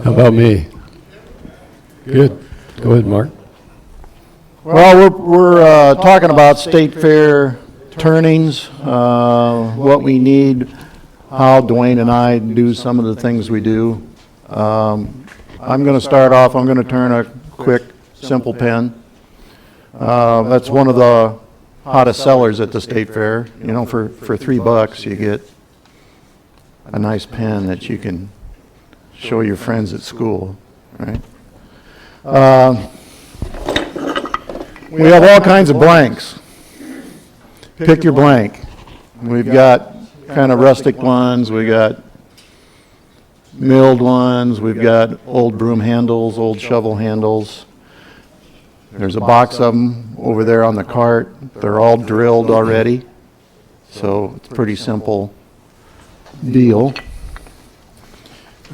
How about me? Good. Go ahead, Mark. Well, we're talking about State Fair turnings, what we need, how Duane and I do some of the things we do. I'm going to start off, I'm going to turn a quick, simple pen. That's one of the hottest sellers at the State Fair. You know, for $3 you get a nice pen that you can show your friends at school, right? We have all kinds of blanks. Pick your blank. We've got kind of rustic ones, we got milled ones, we've got old broom handles, old shovel handles. There's a box of them over there on the cart. They're all drilled already, so it's a pretty simple deal.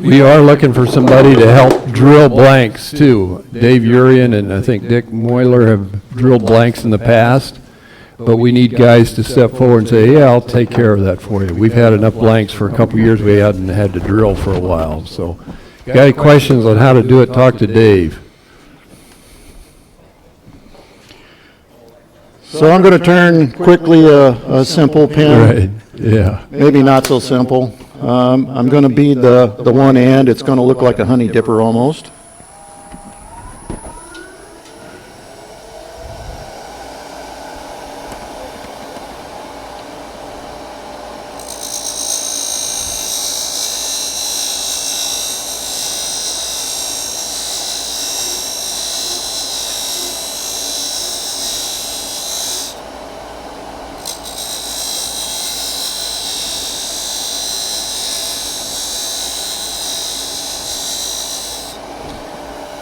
We are looking for somebody to help drill blanks too. Dave Urian and I think Dick Moyler have drilled blanks in the past, but we need guys to step forward and say, yeah, I'll take care of that for you. We've had enough blanks for a couple of years. We hadn't had to drill for a while. So got any questions on how to do it, talk to Dave. So I'm going to turn quickly a simple pen. Right, yeah. Maybe not so simple. I'm going to bead the one end. It's going to look like a honey dipper almost.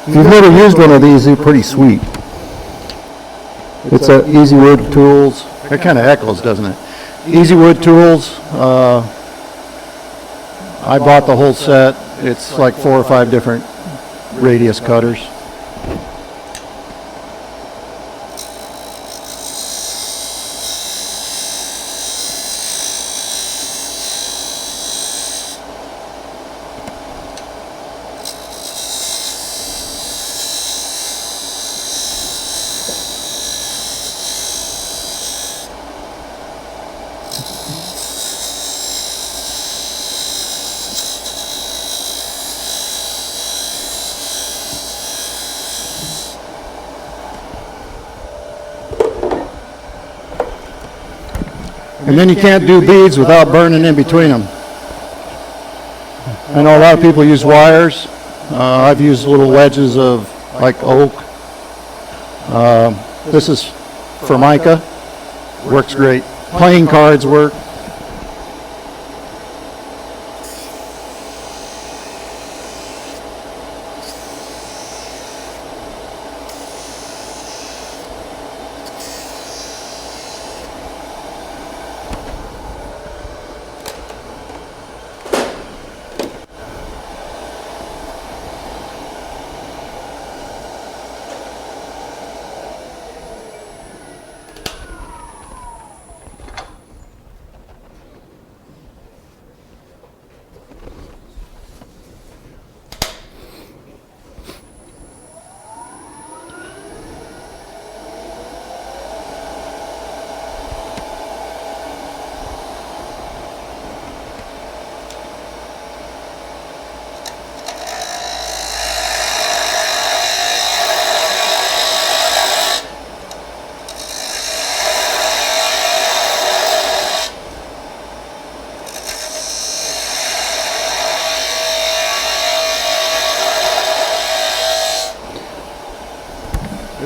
If you've never used one of these, they're pretty sweet. It's a Easy Wood Tools. It kind of echoes, doesn't it? Easy Wood Tools. I bought the whole set. It's like 4 or 5 different radius cutters. And then you can't do beads without burning in between them. I know a lot of people use wires. I've used little wedges of like oak. This is Formica. Works great. Playing cards work.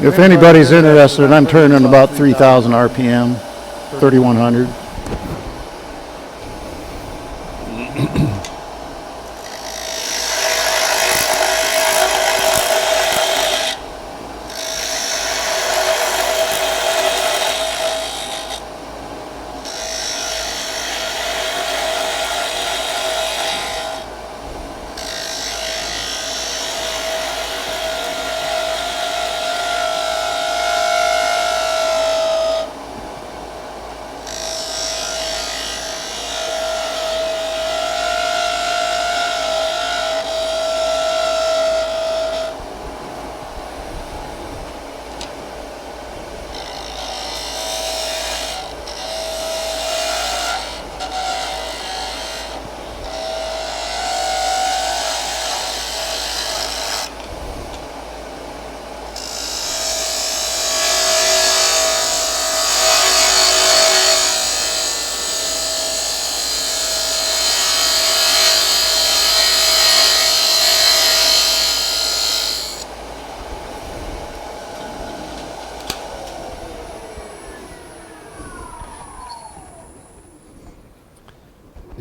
If anybody's interested, I'm turning about 3,000 RPM, 3,100.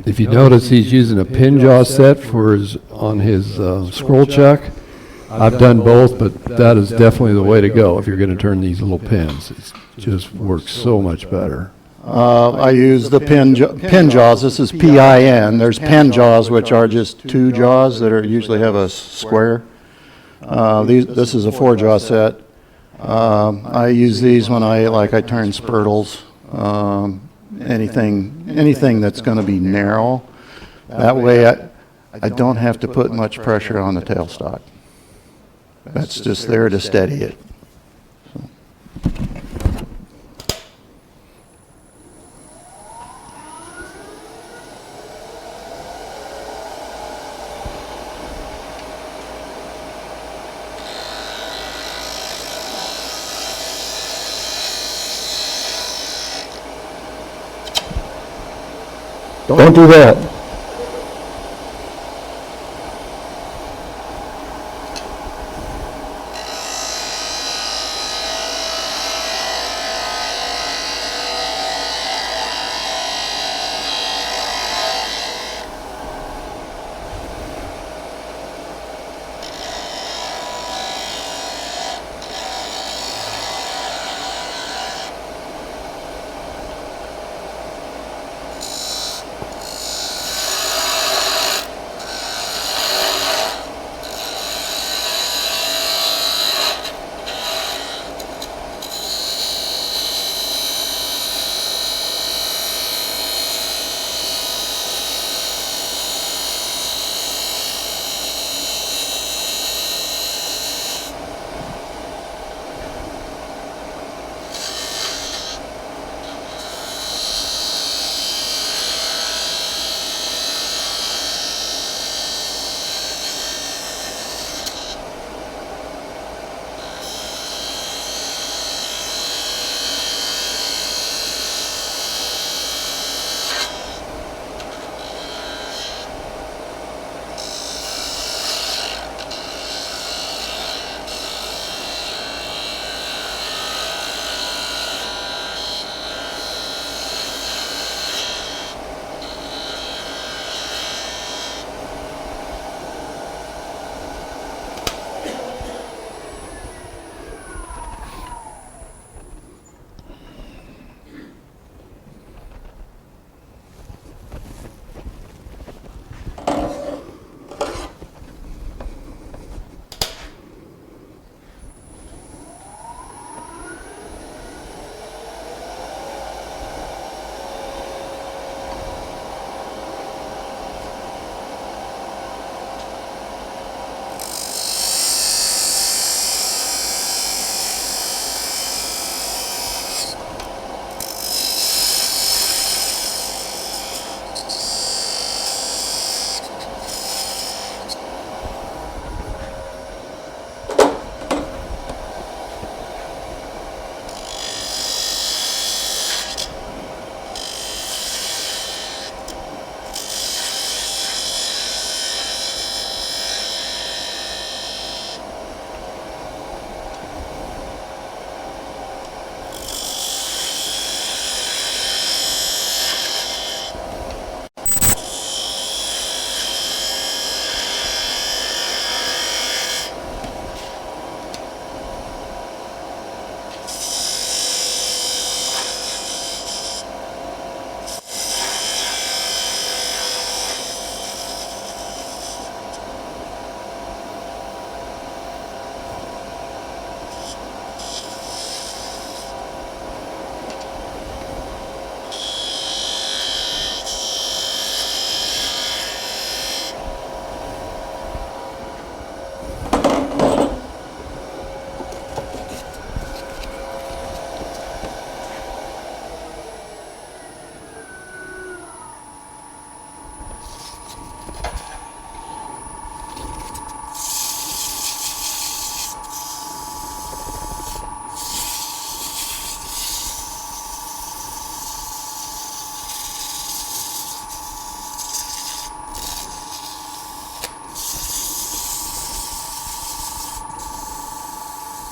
If you notice, he's using a pin jaw set for on his scroll chuck. I've done both, but that is definitely the way to go if you're going to turn these little pins. It just works so much better. I use the pin jaws. This is PIN. There's pen jaws, which are just 2 jaws that usually have a square. This is a 4-jaw set. I use these when I turn spurtles, anything that's going to be narrow. That way I don't have to put much pressure on the tailstock. That's just there to steady it. Don't do that.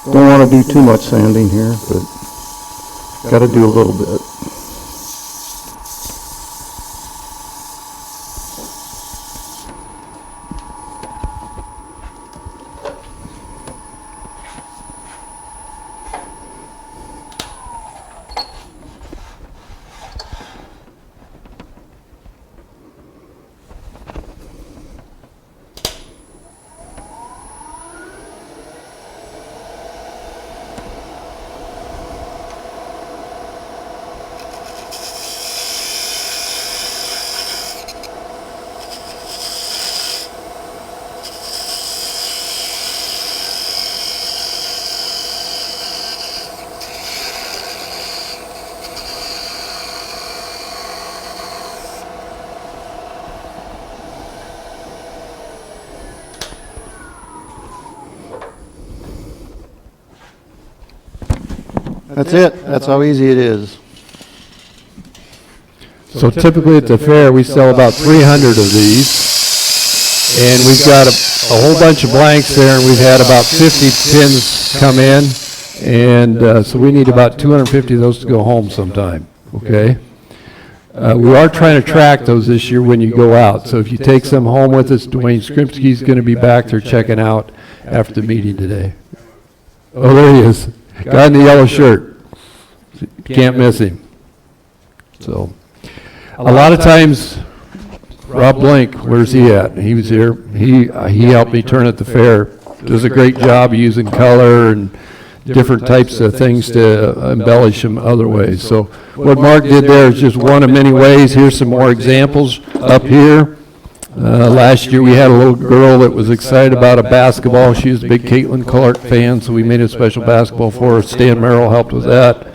Don't want to do too much sanding here, but got to do a little bit. That's it. That's how easy it is. So typically at the fair, we sell about 300 of these. And we've got a whole bunch of blanks there, and we've had about 50 pins come in. And so we need about 250 of those to go home sometime, okay? We are trying to track those this year when you go out. So if you take some home with us, Duane Skrimsky's going to be back there checking out after the meeting today. Oh, there he is. Guy in the yellow shirt. Can't miss him. So a lot of times, Rob Blink, where's he at? He was here. He helped me turn at the fair. Does a great job using color and different types of things to embellish them other ways. So what Mark did there is just one of many ways. Here's some more examples up here. Last year we had a little girl that was excited about a basketball. She was a big Caitlin Clark fan, so we made a special basketball for her. Stan Merrill helped with that.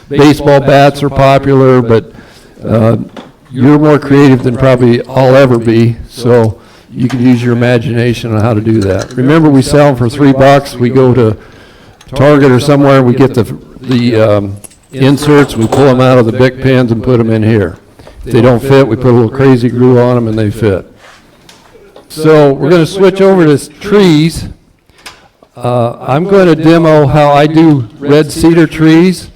Baseball bats are popular, but you're more creative than probably I'll ever be, so you can use your imagination on how to do that. Remember, we sell them for $3. We go to Target or somewhere, we get the inserts, we pull them out of the Bic pens and put them in here. If they don't fit, we put a little crazy glue on them and they fit. So we're going to switch over to trees. I'm going to demo how I do red cedar trees.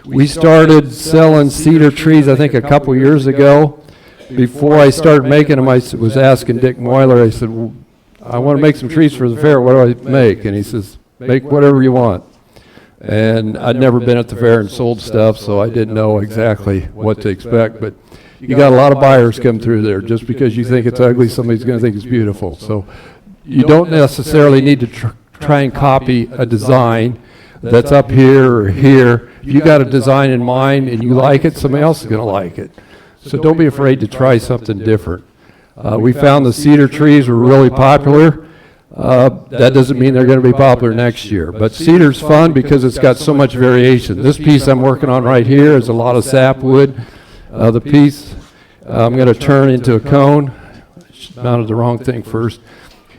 We started selling cedar trees, I think, a couple years ago. Before I started making them, I was asking Dick Moyler, I said, well, I want to make some trees for the fair, what do I make? And he says, make whatever you want. And I'd never been at the fair and sold stuff, so I didn't know exactly what to expect. But you got a lot of buyers come through there. Just because you think it's ugly, somebody's going to think it's beautiful. So you don't necessarily need to try and copy a design that's up here or here. If you got a design in mind and you like it, somebody else is going to like it. So don't be afraid to try something different. We found the cedar trees were really popular. That doesn't mean they're going to be popular next year. But cedar's fun because it's got so much variation. This piece I'm working on right here is a lot of sapwood. The piece I'm going to turn into a cone. Mounted the wrong thing first.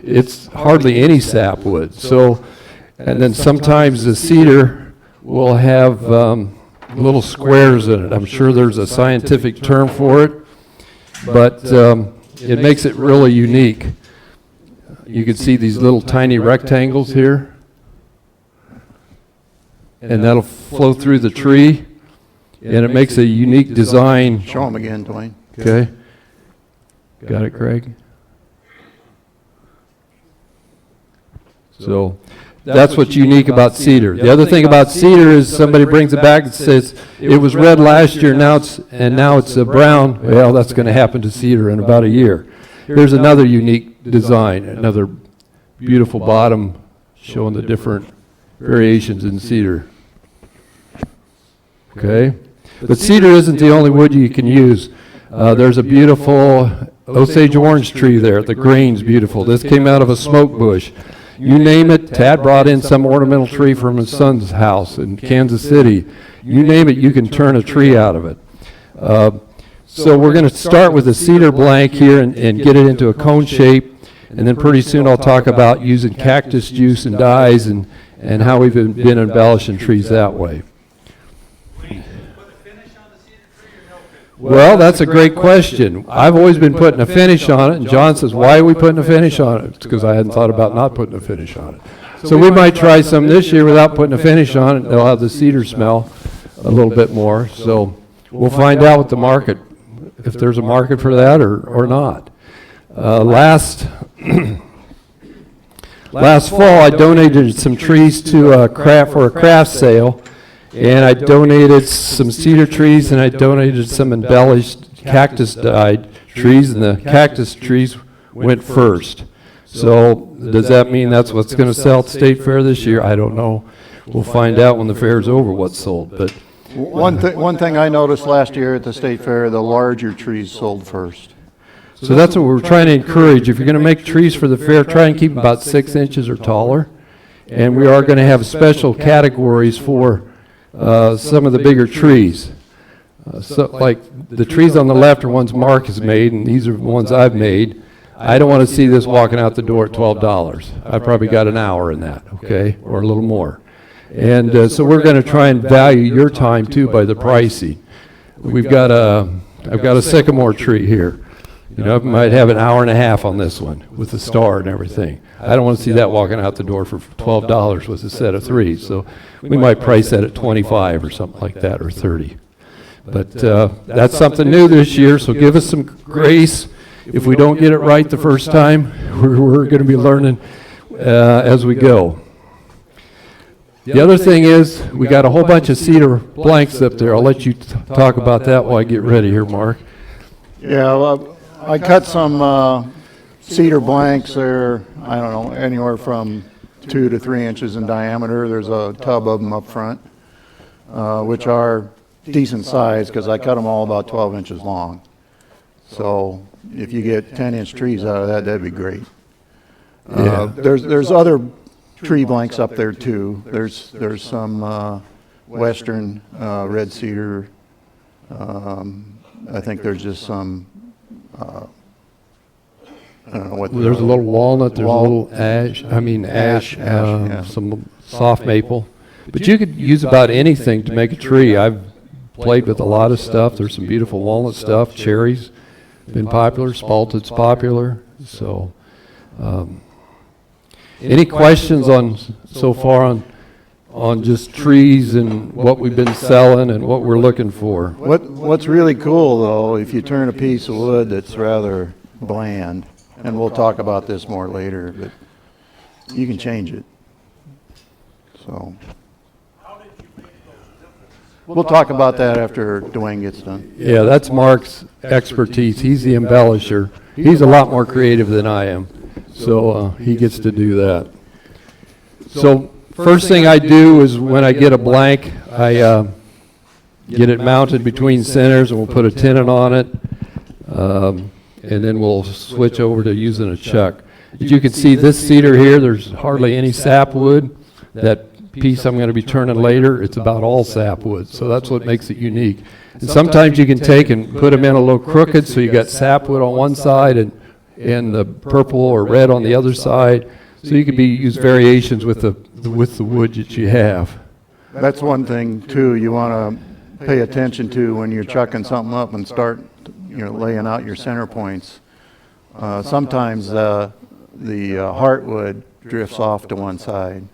It's hardly any sapwood. So, and then sometimes the cedar will have little squares in it. I'm sure there's a scientific term for it, but it makes it really unique. You can see these little tiny rectangles here, and that'll flow through the tree, and it makes a unique design. Show them again, Duane. Okay. Got it, Craig? So that's what's unique about cedar. The other thing about cedar is somebody brings it back and says, it was red last year, now it's a brown. Well, that's going to happen to cedar in about a year. Here's another unique design, another beautiful bottom showing the different variations in cedar. Okay? But cedar isn't the only wood you can use. There's a beautiful Osage orange tree there. The grain's beautiful. This came out of a smoke bush. You name it, Tad brought in some ornamental tree from his son's house in Kansas City. You name it, you can turn a tree out of it. So we're going to start with a cedar blank here and get it into a cone shape, and then pretty soon I'll talk about using cactus juice and dyes and how we've been embellishing trees that way. Well, that's a great question. I've always been putting a finish on it, and John says, why are we putting a finish on it? It's because I hadn't thought about not putting a finish on it. So we might try some this year without putting a finish on it. They'll have the cedar smell a little bit more. So we'll find out what the market, if there's a market for that or not. Last fall, I donated some trees to a craft sale. And I donated some cedar trees, and I donated some embellished cactus dyed trees, and the cactus trees went first. So does that mean that's what's going to sell at the State Fair this year? I don't know. We'll find out when the fair's over what's sold. But one thing I noticed last year at the State Fair, the larger trees sold first. So that's what we're trying to encourage. If you're going to make trees for the fair, try and keep them about 6 inches or taller. And we are going to have special categories for some of the bigger trees. So like the trees on the left are ones Mark has made, and these are the ones I've made. I don't want to see this walking out the door at $12. I've probably got an hour in that, okay, or a little more. And so we're going to try and value your time too by the pricing. I've got a sycamore tree here. You know, I might have an hour and a half on this one with the star and everything. I don't want to see that walking out the door for $12 with a set of 3. So we might price that at 25 or something like that, or 30. But that's something new this year, so give us some grace. If we don't get it right the first time, we're going to be learning as we go. The other thing is, we got a whole bunch of cedar blanks up there. I'll let you talk about that while I get ready here, Mark. Yeah, well, I cut some cedar blanks. They're, I don't know, anywhere from 2 to 3 inches in diameter. There's a tub of them up front, which are decent size because I cut them all about 12 inches long. So if you get 10-inch trees out of that, that'd be great. There's other tree blanks up there too. There's some western red cedar. I think there's just some. I don't know what. There's a little walnut. There's a little ash. Yeah. Some soft maple. But you could use about anything to make a tree. I've played with a lot of stuff. There's some beautiful walnut stuff. Cherries been popular. Spalted's popular. So. Any questions on so far on just trees and what we've been selling and what we're looking for? What's really cool though, if you turn a piece of wood that's rather bland, and we'll talk about this more later, but you can change it. So we'll talk about that after Duane gets done. Yeah, that's Mark's expertise. He's the embellisher. He's a lot more creative than I am. So he gets to do that. So first thing I do is when I get a blank, I get it mounted between centers, and we'll put a tenon on it, and then we'll switch over to using a chuck. As you can see, this cedar here, there's hardly any sapwood. That piece I'm going to be turning later, it's about all sapwood, so that's what makes it unique. And sometimes you can take and put them in a little crooked, so you got sapwood on one side and the purple or red on the other side, so you could use variations with the wood that you have. That's one thing too you want to pay attention to when you're chucking something up and start, laying out your center points. Sometimes the heartwood drifts off to one side.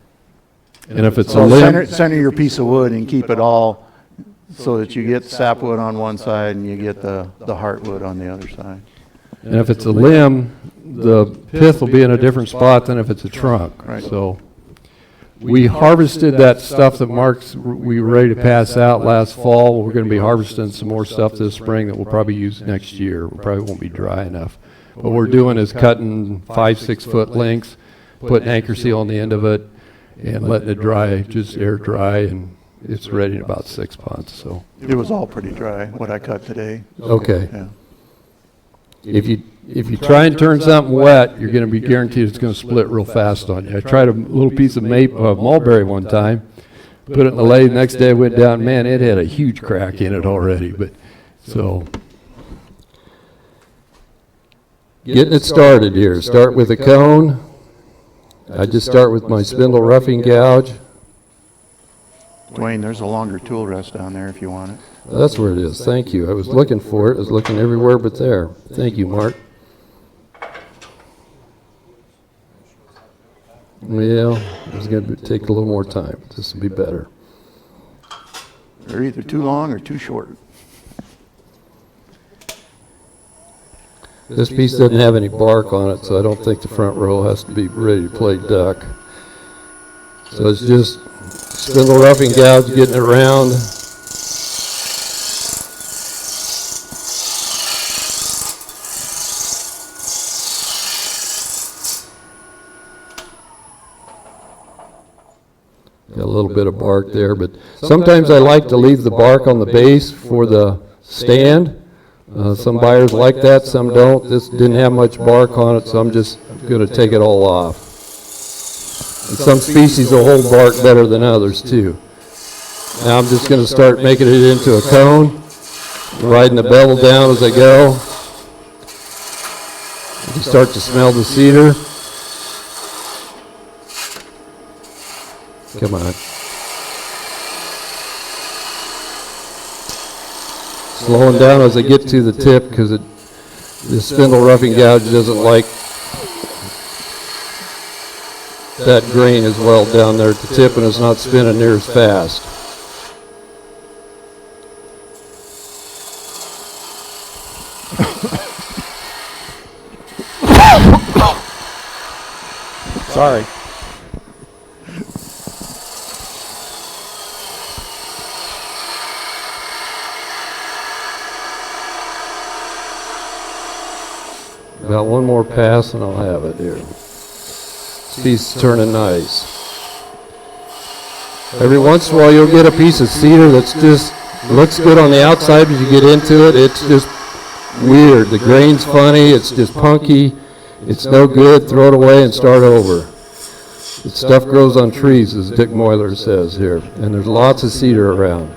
And if it's so a limb, center your piece of wood and keep it all so that you get sapwood on one side and you get the heartwood on the other side. and if it's a limb, the pith will be in a different spot than if it's a trunk. Right. So we harvested that stuff that we were ready to pass out last fall. We're going to be harvesting some more stuff this spring that we'll probably use next year. We probably won't be dry enough. What we're doing is cutting 5-6 foot lengths, putting anchor seal on the end of it, and letting it dry, just air dry, and it's ready in about 6 months. So it was all pretty dry, what I cut today. okay. Yeah. If you try and turn something wet, you're going to be guaranteed it's going to split real fast on you. I tried a little piece of mulberry one time, put it in the lathe. Next day I went down, man, it had a huge crack in it already. But so getting it started here. Start with a cone. I just start with my spindle roughing gouge. Duane, there's a longer tool rest down there if you want it. That's where it is. Thank you. I was looking for it. I was looking everywhere but there. Thank you, Mark. Well, it's going to take a little more time. This will be better. They're either too long or too short. This piece doesn't have any bark on it, so I don't think the front row has to be ready to play duck. So it's just spindle roughing gouge, getting it round. Got a little bit of bark there, but sometimes I like to leave the bark on the base for the stand. Some buyers like that, some don't. This didn't have much bark on it, so I'm just going to take it all off. And some species will hold bark better than others too. Now I'm just going to start making it into a cone, riding the bevel down as I go. You can start to smell the cedar. Come on. Slowing down as I get to the tip because the spindle roughing gouge doesn't like that grain as well down there at the tip, and it's not spinning near as fast. Sorry. Got one more pass and I'll have it here. This piece is turning nice. Every once in a while you'll get a piece of cedar that's just looks good on the outside, but you get into it, it's just weird. The grain's funny, it's just punky, it's no good, throw it away and start over. The stuff grows on trees, as Dick Moyler says here, and there's lots of cedar around.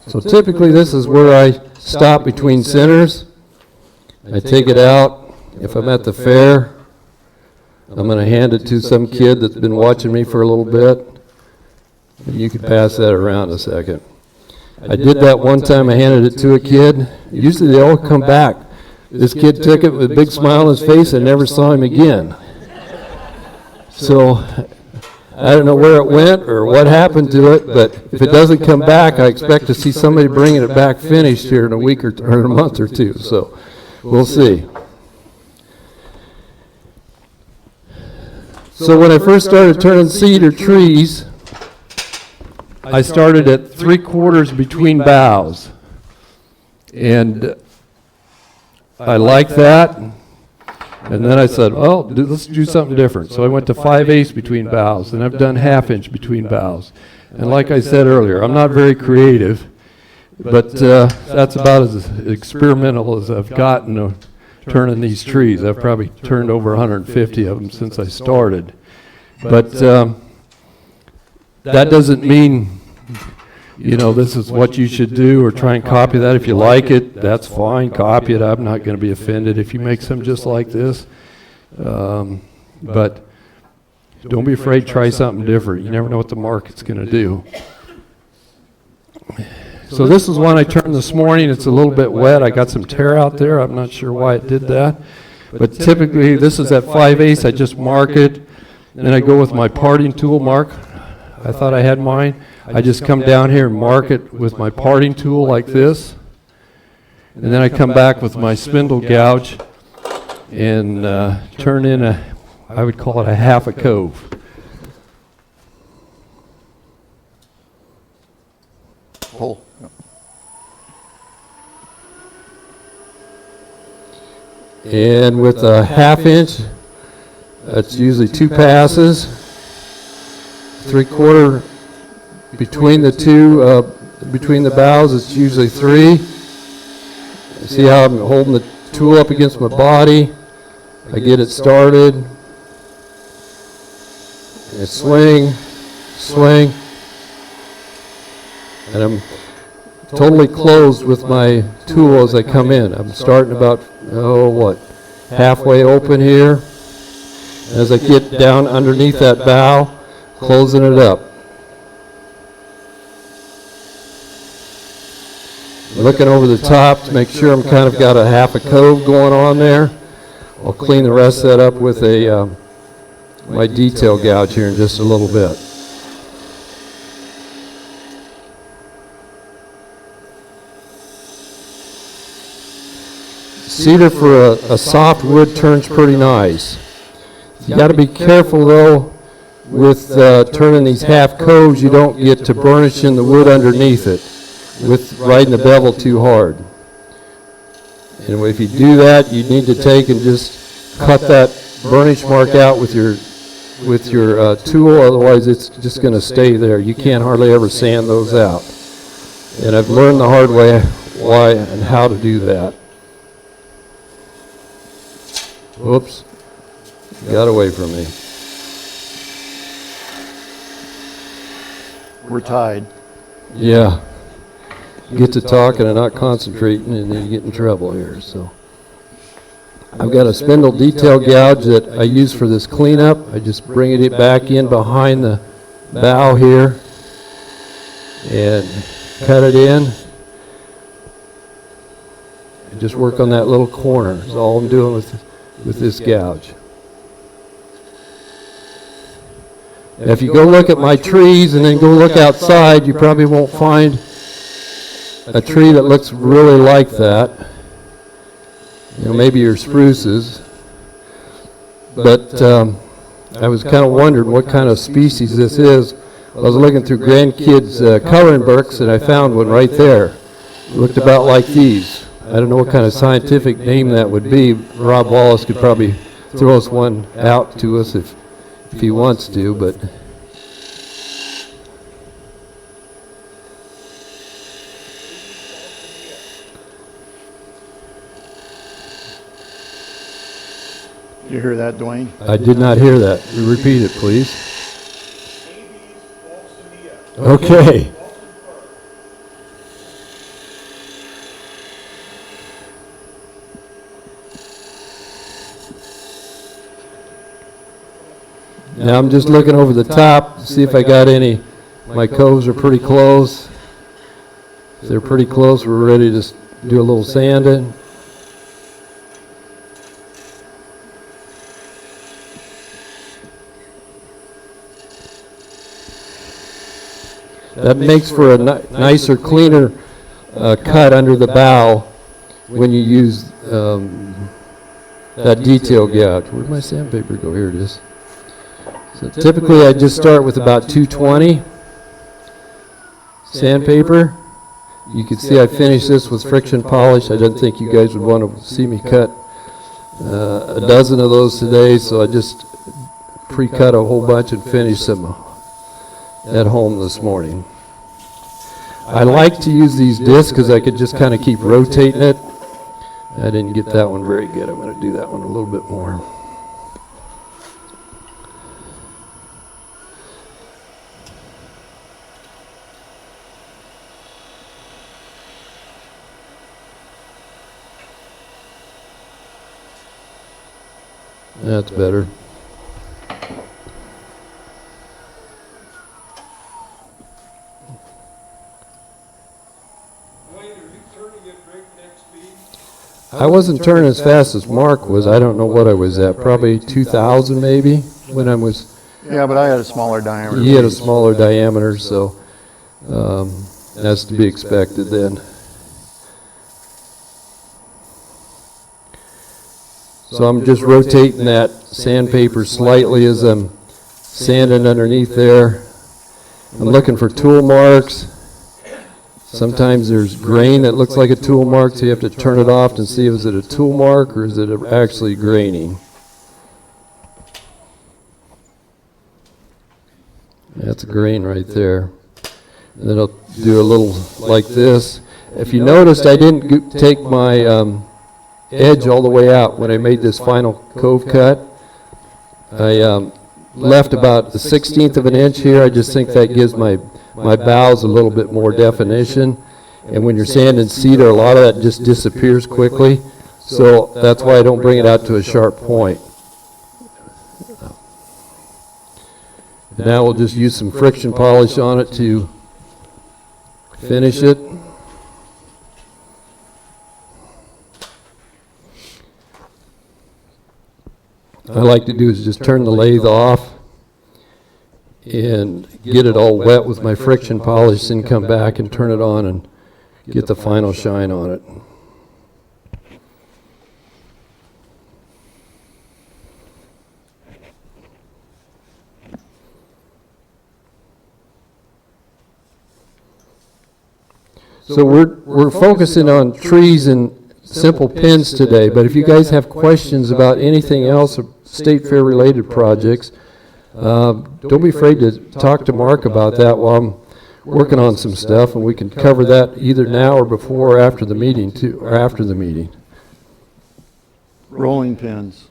So typically this is where I stop between centers. I take it out. If I'm at the fair, I'm going to hand it to some kid that's been watching me for a little bit. And you can pass that around a second. I did that one time. I handed it to a kid. Usually they all come back. This kid took it with a big smile on his face and never saw him again. So I don't know where it went or what happened to it, but if it doesn't come back, I expect to see somebody bringing it back finished here in a week or a month or two. So we'll see. So when I first started turning cedar trees, I started at 3/4 between boughs. And I like that. And then I said, oh, let's do something different. So I went to 5/8 between boughs, and I've done 1/2 inch between boughs. And like I said earlier, I'm not very creative, but that's about as experimental as I've gotten turning these trees. I've probably turned over 150 of them since I started. But that doesn't mean, you know, this is what you should do or try and copy that. If you like it, that's fine, copy it. I'm not going to be offended if you make some just like this. But don't be afraid, try something different. You never know what the market's going to do. So this is one I turned this morning. It's a little bit wet. I got some tear out there. I'm not sure why it did that. But typically this is at 5/8. I just mark it. Then I go with my parting tool mark. I thought I had mine. I just come down here and mark it with my parting tool like this. And then I come back with my spindle gouge and turn in I would call it a 1/2 cove. Pull. And with a 1/2 inch, that's usually 2 passes. 3/4 between the two, between the boughs, it's usually 3. See how I'm holding the tool up against my body? I get it started. And swing, swing. And I'm totally closed with my tool as I come in. I'm starting about, halfway open here. As I get down underneath that bough, closing it up. Looking over the top to make sure I'm kind of got a 1/2 cove going on there. I'll clean the rest of that up with a my detail gouge here in just a little bit. Cedar for a soft wood turns pretty nice. You got to be careful though with turning these 1/2 coves. You don't get to burnishing the wood underneath it with riding the bevel too hard. And if you do that, you need to take and just cut that burnish mark out with your tool, otherwise it's just going to stay there. You can't hardly ever sand those out. And I've learned the hard way why and how to do that. Whoops. Got away from me. We're tied. Yeah. Get to talking and not concentrating and then you get in trouble here, so. I've got a spindle detail gouge that I use for this cleanup. I just bring it back in behind the bow here and cut it in. And just work on that little corner. That's all I'm doing with this gouge. Now, if you go look at my trees and then go look outside, you probably won't find a tree that looks really like that. You know, maybe your spruces. But I was kind of wondering what kind of species this is. I was looking through grandkids' coloring books and I found one right there. It looked about like these. I don't know what kind of scientific name that would be. Rob Wallace could probably throw us one out to us if he wants to, but You hear that, Duane? I did not hear that. Repeat it, please. Okay. Now I'm just looking over the top to see if I got any. My coves are pretty close. If they're pretty close, we're ready to do a little sanding. That makes for a nicer, cleaner cut under the bow when you use that detail gouge. Where'd my sandpaper go? Here it is. So typically I just start with about 220 sandpaper. You can see I finished this with friction polish. I didn't think you guys would want to see me cut a dozen of those today, so I just pre-cut a whole bunch and finished them at home this morning. I like to use these discs because I could just kind of keep rotating it. I didn't get that one very good. I'm going to do that one a little bit more. That's better. I wasn't turning as fast as Mark was. I don't know what I was at. Probably 2,000 maybe when I was. Yeah, but I had a smaller diameter. He had a smaller diameter, so that's to be expected then. So I'm just rotating that sandpaper slightly as I'm sanding underneath there. I'm looking for tool marks. Sometimes there's grain that looks like a tool mark, so you have to turn it off and see is it a tool mark or is it actually graining. That's a grain right there. And then I'll do a little like this. If you noticed, I didn't take my edge all the way out when I made this final cove cut. I left about the 1/16 of an inch here. I just think that gives my bows a little bit more definition. And when you're sanding cedar, a lot of that just disappears quickly. So that's why I don't bring it out to a sharp point. Now we'll just use some friction polish on it to finish it. I like to do is just turn the lathe off and get it all wet with my friction polish, then come back and turn it on and get the final shine on it. So we're focusing on trees and simple pins today, but if you guys have questions about anything else, State Fair related projects, don't be afraid to talk to Mark about that while I'm working on some stuff, and we can cover that either now or before or after the meeting too, or after the meeting. Rolling pins.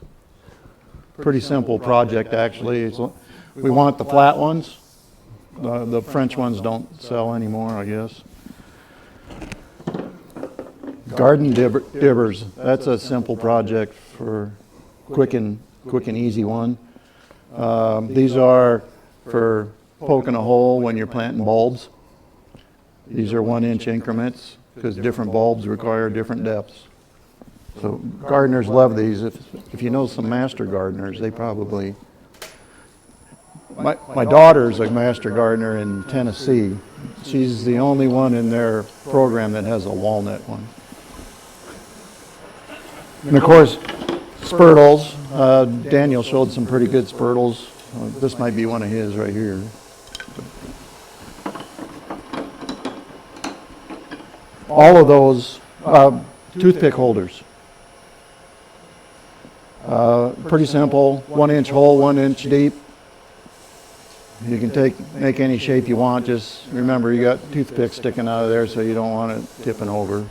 pretty simple project, actually. We want the flat ones. The French ones don't sell anymore, I guess. Garden dibbers, that's a simple project for quick and easy one. These are for poking a hole when you're planting bulbs. These are 1-inch increments because different bulbs require different depths. So gardeners love these. If you know some master gardeners, they probably... My daughter's a master gardener in Tennessee. She's the only one in their program that has a walnut one. And of course, spurtles. Daniel showed some pretty good spurtles. This might be one of his right here. All of those toothpick holders. Pretty simple, 1-inch hole, 1 inch deep. You can make any shape you want. Just remember you got toothpicks sticking out of there so you don't want it tipping over.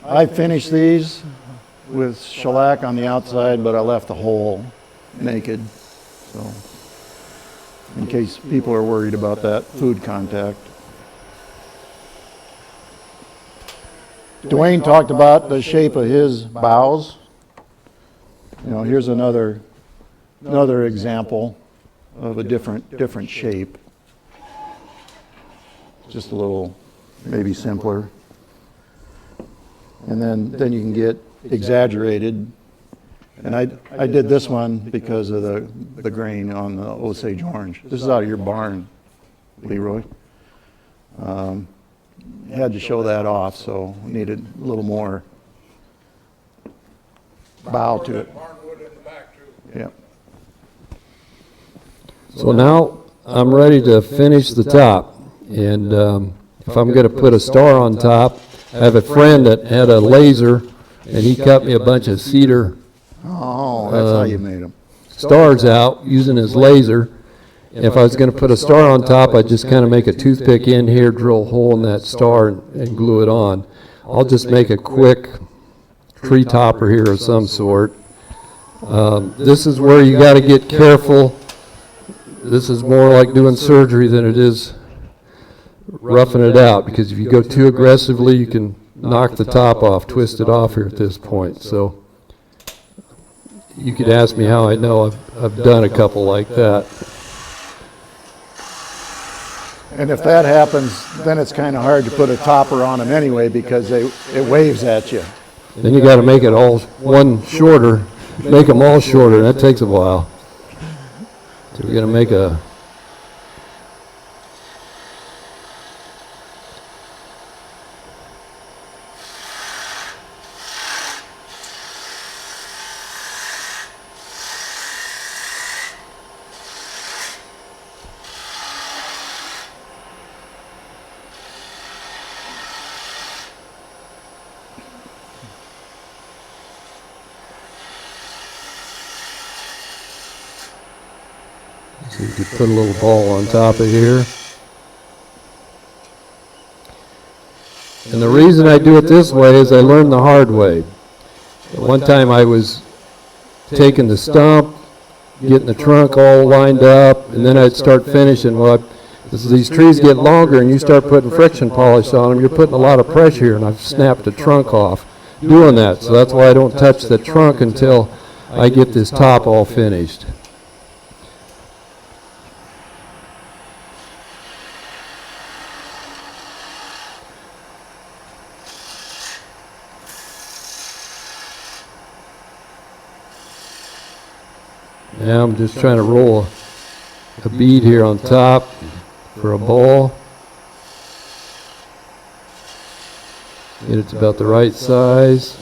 I finished these with shellac on the outside, but I left the hole naked. So in case people are worried about that food contact. Duane talked about the shape of his boughs. You know, here's another example of a different shape. Just a little, maybe simpler. And then you can get exaggerated. And I did this one because of the grain on the Osage orange. This is out of your barn, Leroy. Had to show that off, so needed a little more bow to it. Yeah. So now I'm ready to finish the top, and if I'm going to put a star on top, I have a friend that had a laser, and he cut me a bunch of cedar Oh, that's how you made them. stars out using his laser. If I was going to put a star on top, I'd just kind of make a toothpick in here, drill a hole in that star, and glue it on. I'll just make a quick tree topper here of some sort. This is where you got to get careful. This is more like doing surgery than it is roughing it out, because if you go too aggressively, you can knock the top off, twist it off here at this point. So you could ask me how I know. I've done a couple like that. And if that happens, then it's kind of hard to put a topper on them anyway because it waves at you. Then you got to make it all one shorter, make them all shorter. That takes a while. So we're going to make a... So you could put a little ball on top of here. And the reason I do it this way is I learned the hard way. One time I was taking the stump, getting the trunk all lined up, and then I'd start finishing. Well, as these trees get longer and you start putting friction polish on them, you're putting a lot of pressure here, and I've snapped the trunk off doing that. So that's why I don't touch the trunk until I get this top all finished. Now I'm just trying to roll a bead here on top for a ball. Get it to about the right size.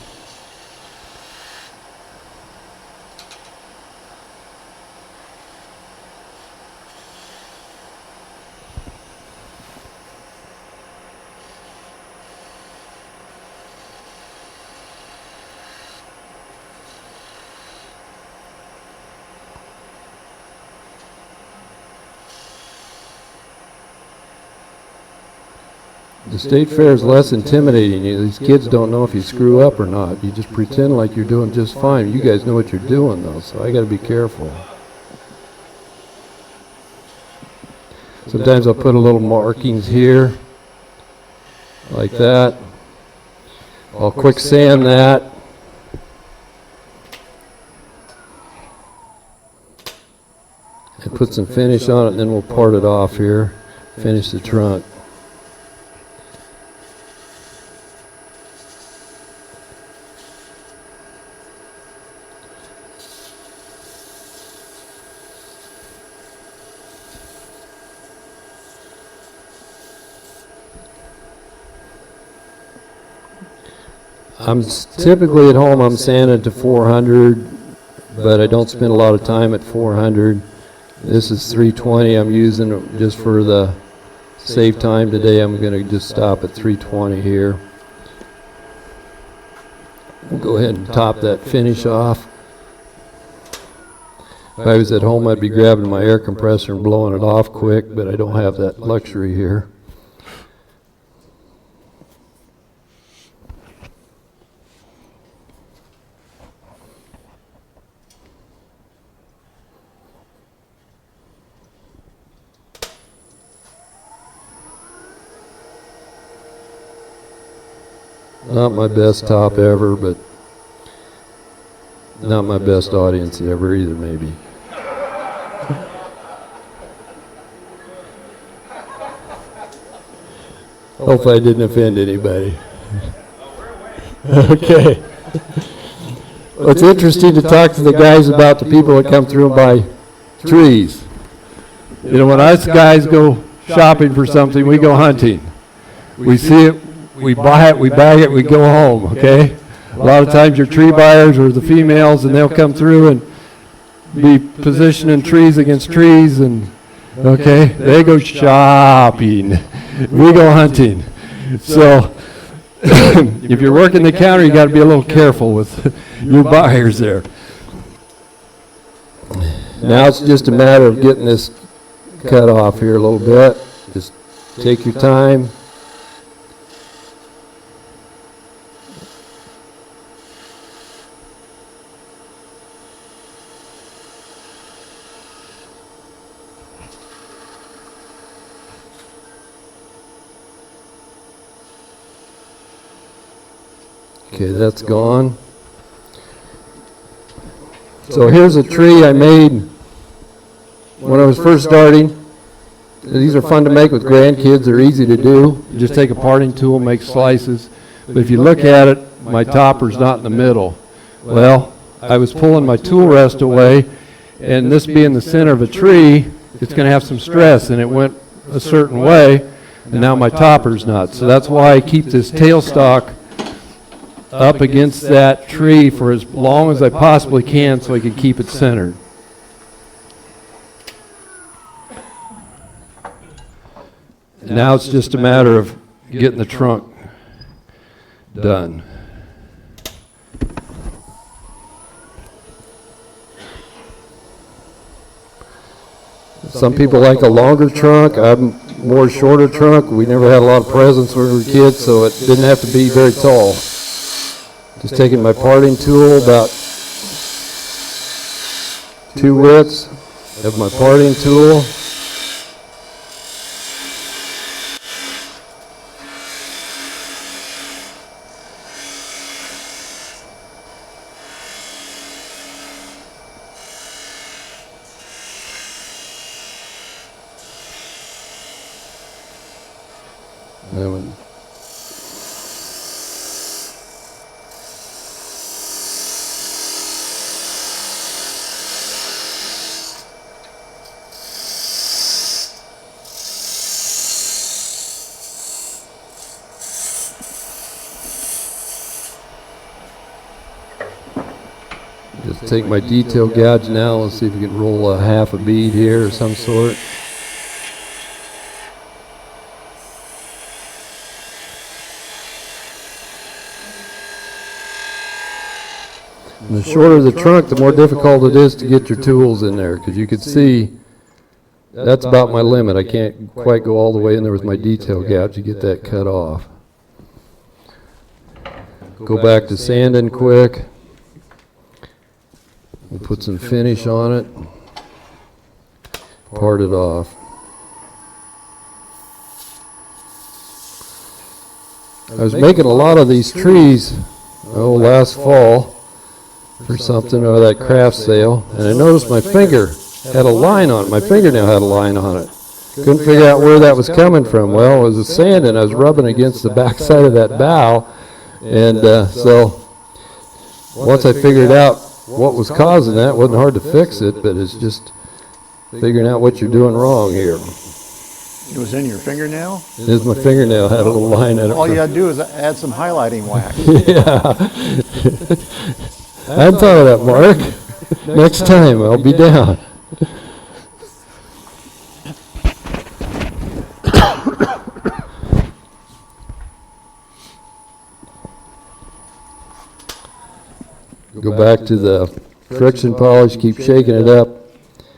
The state fair is less intimidating. These kids don't know if you screw up or not. You just pretend like you're doing just fine. You guys know what you're doing, though, so I got to be careful. Sometimes I'll put a little markings here, like that. I'll quick sand that. And put some finish on it, and then we'll part it off here, finish the trunk. Typically at home I'm sanding to 400, but I don't spend a lot of time at 400. This is 320 I'm using just for the save time today. I'm going to just stop at 320 here. We'll go ahead and top that finish off. If I was at home I'd be grabbing my air compressor and blowing it off quick, but I don't have that luxury here. Not my best top ever, but not my best audience ever either, maybe. Hopefully I didn't offend anybody. Okay. Well, it's interesting to talk to the guys about the people that come through and buy trees. You know, when us guys go shopping for something, we go hunting. We see it. We buy it, we bag it, we go home, okay? A lot of times your tree buyers are the females, and they'll come through and be positioning trees against trees, and, okay, they go shopping. We go hunting. So if you're working the counter, you got to be a little careful with your buyers there. Now it's just a matter of getting this cut off here a little bit. Just take your time. Okay, that's gone. So here's a tree I made when I was first starting. These are fun to make with grandkids. They're easy to do. You just take a parting tool, make slices. But if you look at it, my topper's not in the middle. Well, I was pulling my tool rest away, and this being the center of a tree, it's going to have some stress, and it went a certain way, and now my topper's not. So that's why I keep this tailstock up against that tree for as long as I possibly can so I can keep it centered. And now it's just a matter of getting the trunk done. Some people like a longer trunk. I'm more shorter trunk. We never had a lot of presents when we were kids, so it didn't have to be very tall. Just taking my parting tool, about 2 widths of my parting tool. Just take my detail gouge now. Let's see if we can roll a half a bead here or some sort. And the shorter the trunk, the more difficult it is to get your tools in there, because you can see That's about my limit. I can't quite go all the way in there with my detail gouge to get that cut off. Go back to sanding quick. We'll put some finish on it. Part it off. I was making a lot of these trees, last fall or something, or that craft sale, and I noticed my finger had a line on it. My fingernail had a line on it. Couldn't figure out where that was coming from. Well, it was the sand, and I was rubbing against the back side of that bough, and so once I figured out what was causing that, it wasn't hard to fix it, but it's just figuring out what you're doing wrong here. It was in your fingernail? There's my fingernail had a little line in it. All you had to do is add some highlighting wax. Yeah. I hadn't thought of that, Mark. Next time, I'll be down. Go back to the friction polish, keep shaking it up.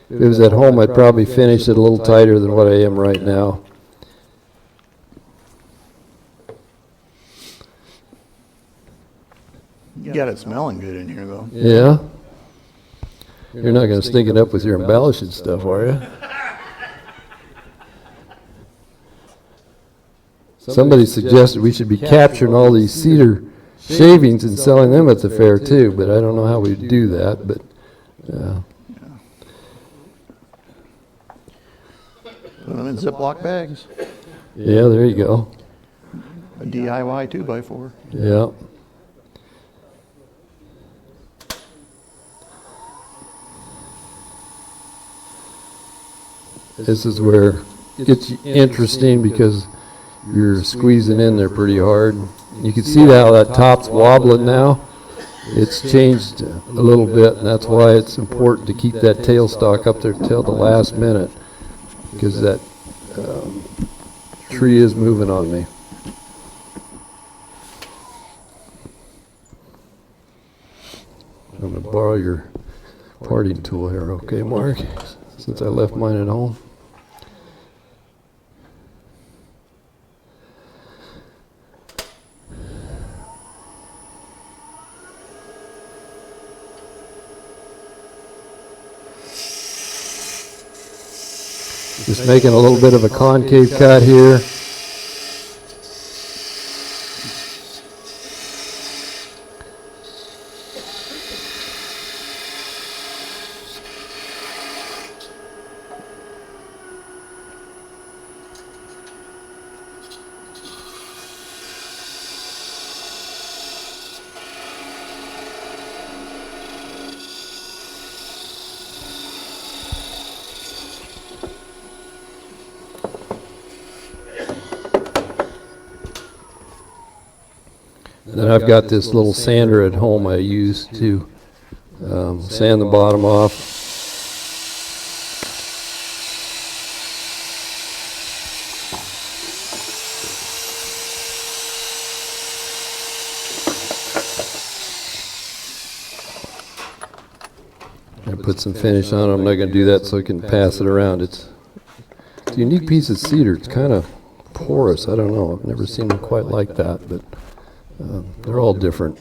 If it was at home, I'd probably finish it a little tighter than what I am right now. You got it smelling good in here, though. Yeah? You're not going to stink it up with your embellishing stuff, are you? Somebody suggested we should be capturing all these cedar shavings and selling them at the fair, too, but I don't know how we'd do that, but... Put them in Ziploc bags. Yeah, there you go. A DIY 2x4. Yeah. This is where it gets interesting because you're squeezing in there pretty hard. You can see how that top's wobbling now. It's changed a little bit, and that's why it's important to keep that tailstock up there till the last minute, because that tree is moving on me. I'm going to borrow your parting tool here, okay, Mark? Since I left mine at home. Just making a little bit of a concave cut here. Then I've got this little sander at home I use to sand the bottom off. I put some finish on it. I'm not going to do that so I can pass it around. It's a unique piece of cedar. It's kind of porous. I don't know. I've never seen them quite like that, but they're all different.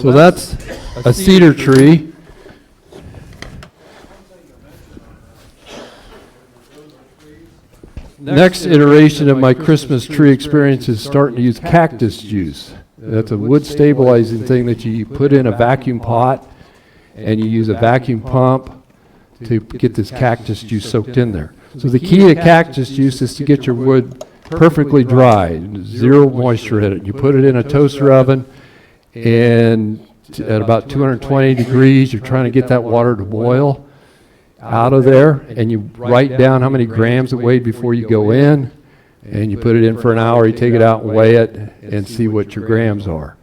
So that's a cedar tree. Next iteration of my Christmas tree experience is starting to use cactus juice. That's a wood stabilizing thing that you put in a vacuum pot, and you use a vacuum pump to get this cactus juice soaked in there. So the key to cactus juice is to get your wood perfectly dry, zero moisture in it. You put it in a toaster oven, and at about 220 degrees, you're trying to get that water to boil out of there, and you write down how many grams it weighed before you go in, and you put it in for an hour. You take it out and weigh it and see what your grams are.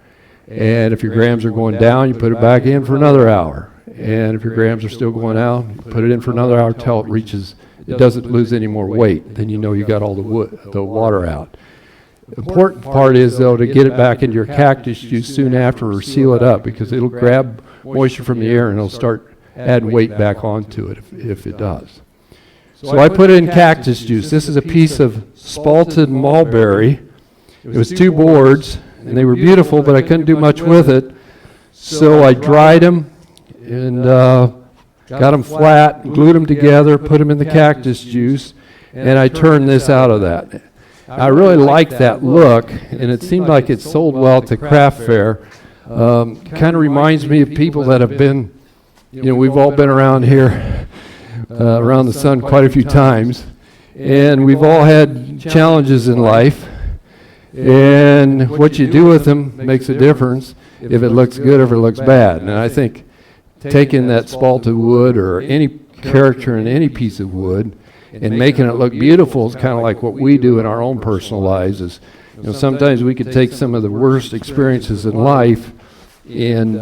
And if your grams are going down, you put it back in for another hour. And if your grams are still going out, you put it in for another hour till it reaches, it doesn't lose any more weight. Then you know you got all the water out. The important part is, though, to get it back into your cactus juice soon after, or seal it up, because it'll grab moisture from the air and it'll start adding weight back onto it if it does. So I put it in cactus juice. This is a piece of spalted mulberry. It was 2 boards, and they were beautiful, but I couldn't do much with it. So I dried them and got them flat, glued them together, put them in the cactus juice, and I turned this out of that. I really liked that look, and it seemed like it sold well at the craft fair. Kind of reminds me of people that have been, we've all been around here, around the sun quite a few times, and we've all had challenges in life, and what you do with them makes a difference if it looks good or if it looks bad. And I think taking that spalted wood or any character in any piece of wood and making it look beautiful is kind of like what we do in our own personal lives. Is, sometimes we could take some of the worst experiences in life and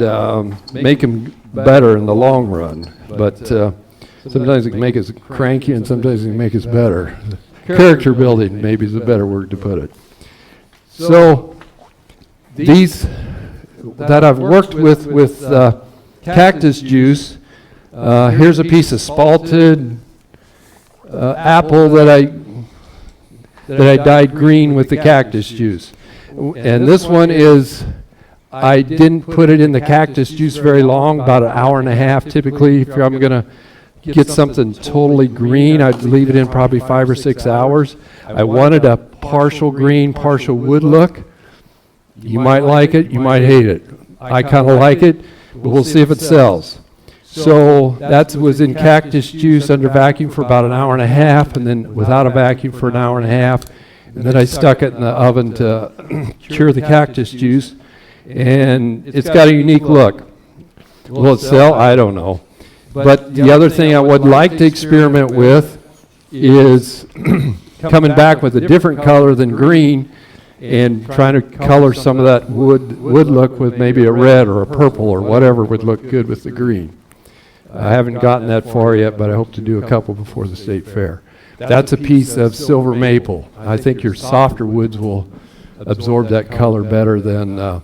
make them better in the long run. But sometimes it can make us cranky, and sometimes it can make us better. Character building maybe is a better word to put it. So these that I've worked with cactus juice, here's a piece of spalted apple that I dyed green with the cactus juice. And this one is, I didn't put it in the cactus juice very long, about an hour and a half typically. If I'm going to get something totally green, I'd leave it in probably 5 or 6 hours. I wanted a partial green, partial wood look. You might like it, you might hate it. I kind of like it, but we'll see if it sells. So that was in cactus juice under vacuum for about an hour and a half, and then without a vacuum for an hour and a half. And then I stuck it in the oven to cure the cactus juice, and it's got a unique look. Will it sell? I don't know. But the other thing I would like to experiment with is coming back with a different color than green and trying to color some of that wood look with maybe a red or a purple or whatever would look good with the green. I haven't gotten that far yet, but I hope to do a couple before the State Fair. That's a piece of silver maple. I think your softer woods will absorb that color better than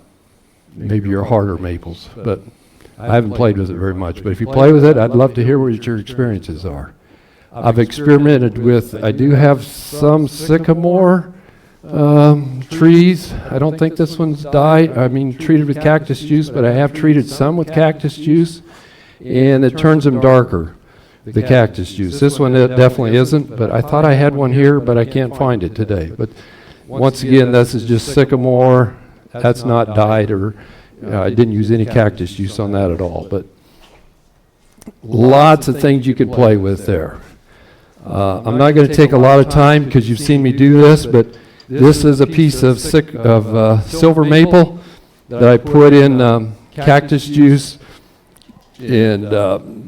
maybe your harder maples. But I haven't played with it very much. But if you play with it, I'd love to hear what your experiences are. I've experimented with, I do have some sycamore trees. I don't think this one's treated with cactus juice, but I have treated some with cactus juice, and it turns them darker, the cactus juice. This one it definitely isn't, but I thought I had one here, but I can't find it today. But once again, this is just sycamore. That's not dyed, or I didn't use any cactus juice on that at all. But lots of things you can play with there. I'm not going to take a lot of time because you've seen me do this, but this is a piece of silver maple that I put in cactus juice and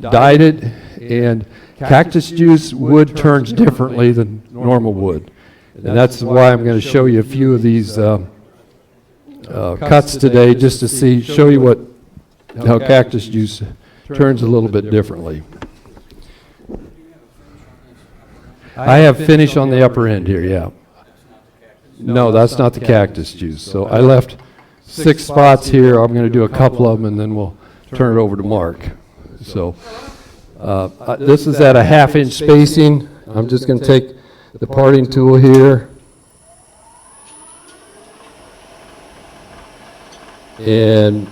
dyed it. And cactus juice wood turns differently than normal wood. And that's why I'm going to show you a few of these cuts today, just to show you how cactus juice turns a little bit differently. I have finish on the upper end here, yeah. No, that's not the cactus juice. So I left 6 spots here. I'm going to do a couple of them, and then we'll turn it over to Mark. So this is at a 1/2 inch spacing. I'm just going to take the parting tool here and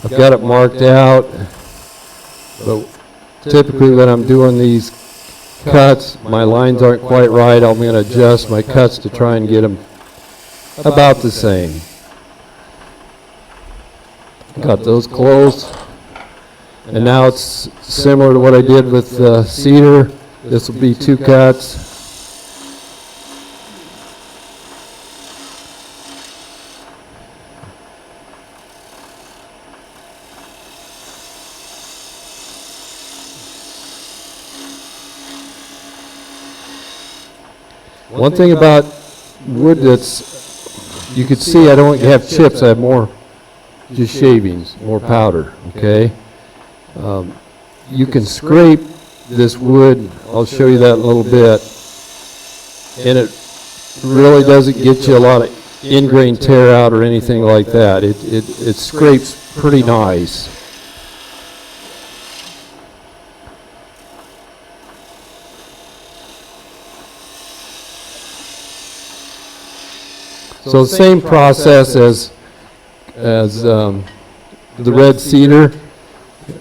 I've got it marked out, but typically when I'm doing these cuts, my lines aren't quite right. I'm going to adjust my cuts to try and get them about the same. Got those closed, and now it's similar to what I did with cedar. This will be 2 cuts. One thing about wood you could see I don't have chips, I have more just shavings, more powder, okay? You can scrape this wood, I'll show you that in a little bit, and it really doesn't get you a lot of ingrain tear out or anything like that. It scrapes pretty nice. So the same process as the red cedar,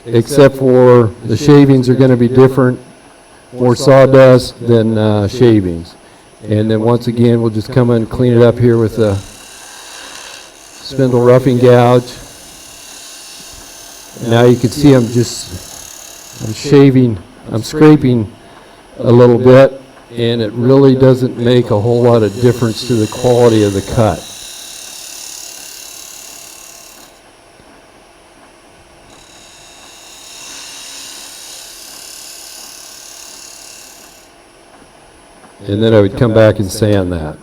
except for the shavings are going to be different, more sawdust than shavings. And then once again, we'll just come in and clean it up here with the spindle roughing gouge. Now you can see I'm scraping a little bit, and it really doesn't make a whole lot of difference to the quality of the cut. And then I would come back and sand that.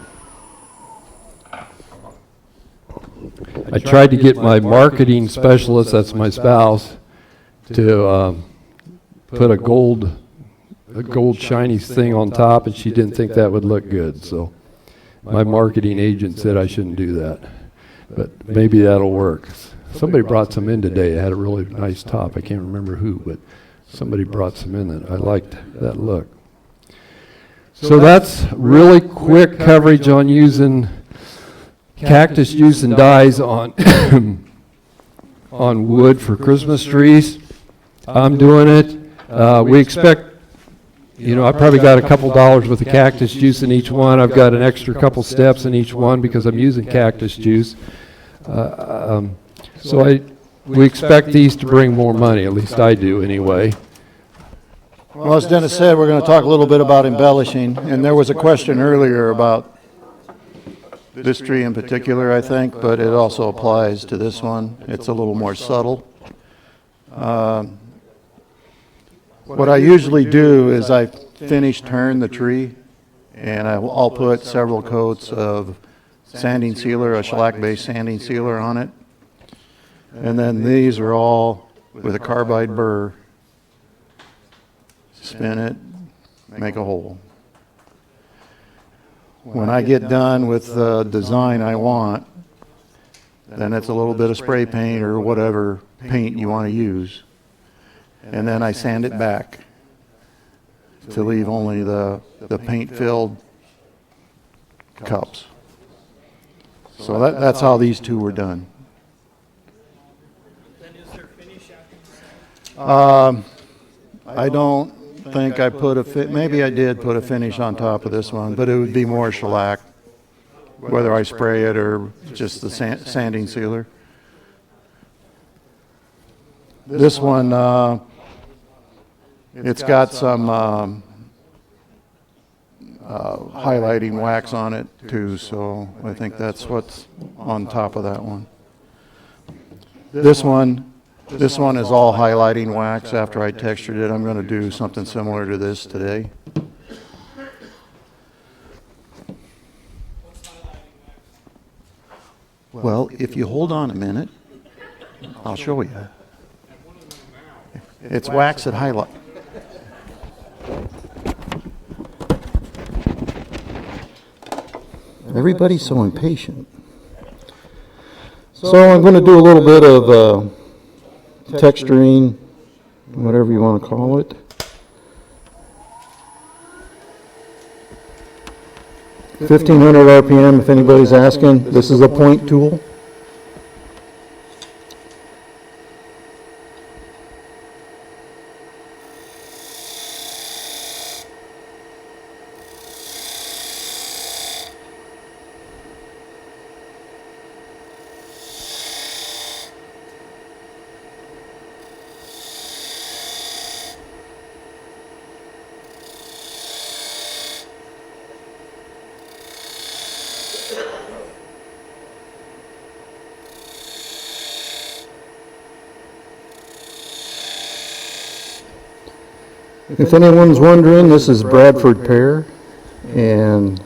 I tried to get my marketing specialist, that's my spouse, to put a gold shiny thing on top, and she didn't think that would look good. So my marketing agent said I shouldn't do that. But maybe that'll work. Somebody brought some in today. It had a really nice top. I can't remember who, but somebody brought some in that I liked that look. So that's really quick coverage on using cactus juice and dyes on on wood for Christmas trees. I'm doing it. We expect, I probably got a couple dollars worth of cactus juice in each one. I've got an extra couple steps in each one because I'm using cactus juice. We expect these to bring more money, at least I do anyway. Well, as Dennis said, we're going to talk a little bit about embellishing, and there was a question earlier about this tree in particular, I think, but it also applies to this one. It's a little more subtle. What I usually do is I turn the tree, and I'll put several coats of sanding sealer, a shellac-based sanding sealer on it. And then these are all with a carbide burr. Spin it, make a hole. When I get done with the design I want, then it's a little bit of spray paint or whatever paint you want to use. And then I sand it back to leave only the paint-filled cups. So that's how these two were done. Then is there finish after? I don't think I put maybe I did put a finish on top of this one, but it would be more shellac, whether I spray it or just the sanding sealer. This one, it's got some highlighting wax on it too, so I think that's what's on top of that one. This one is all highlighting wax. After I textured it, I'm going to do something similar to this today. Well, if you hold on a minute, I'll show you. It's wax that highlight. Everybody's so impatient. So I'm going to do a little bit of texturing, whatever you want to call it. $1,500 RPM if anybody's asking. This is a point tool. If anyone's wondering, this is Bradford pear, and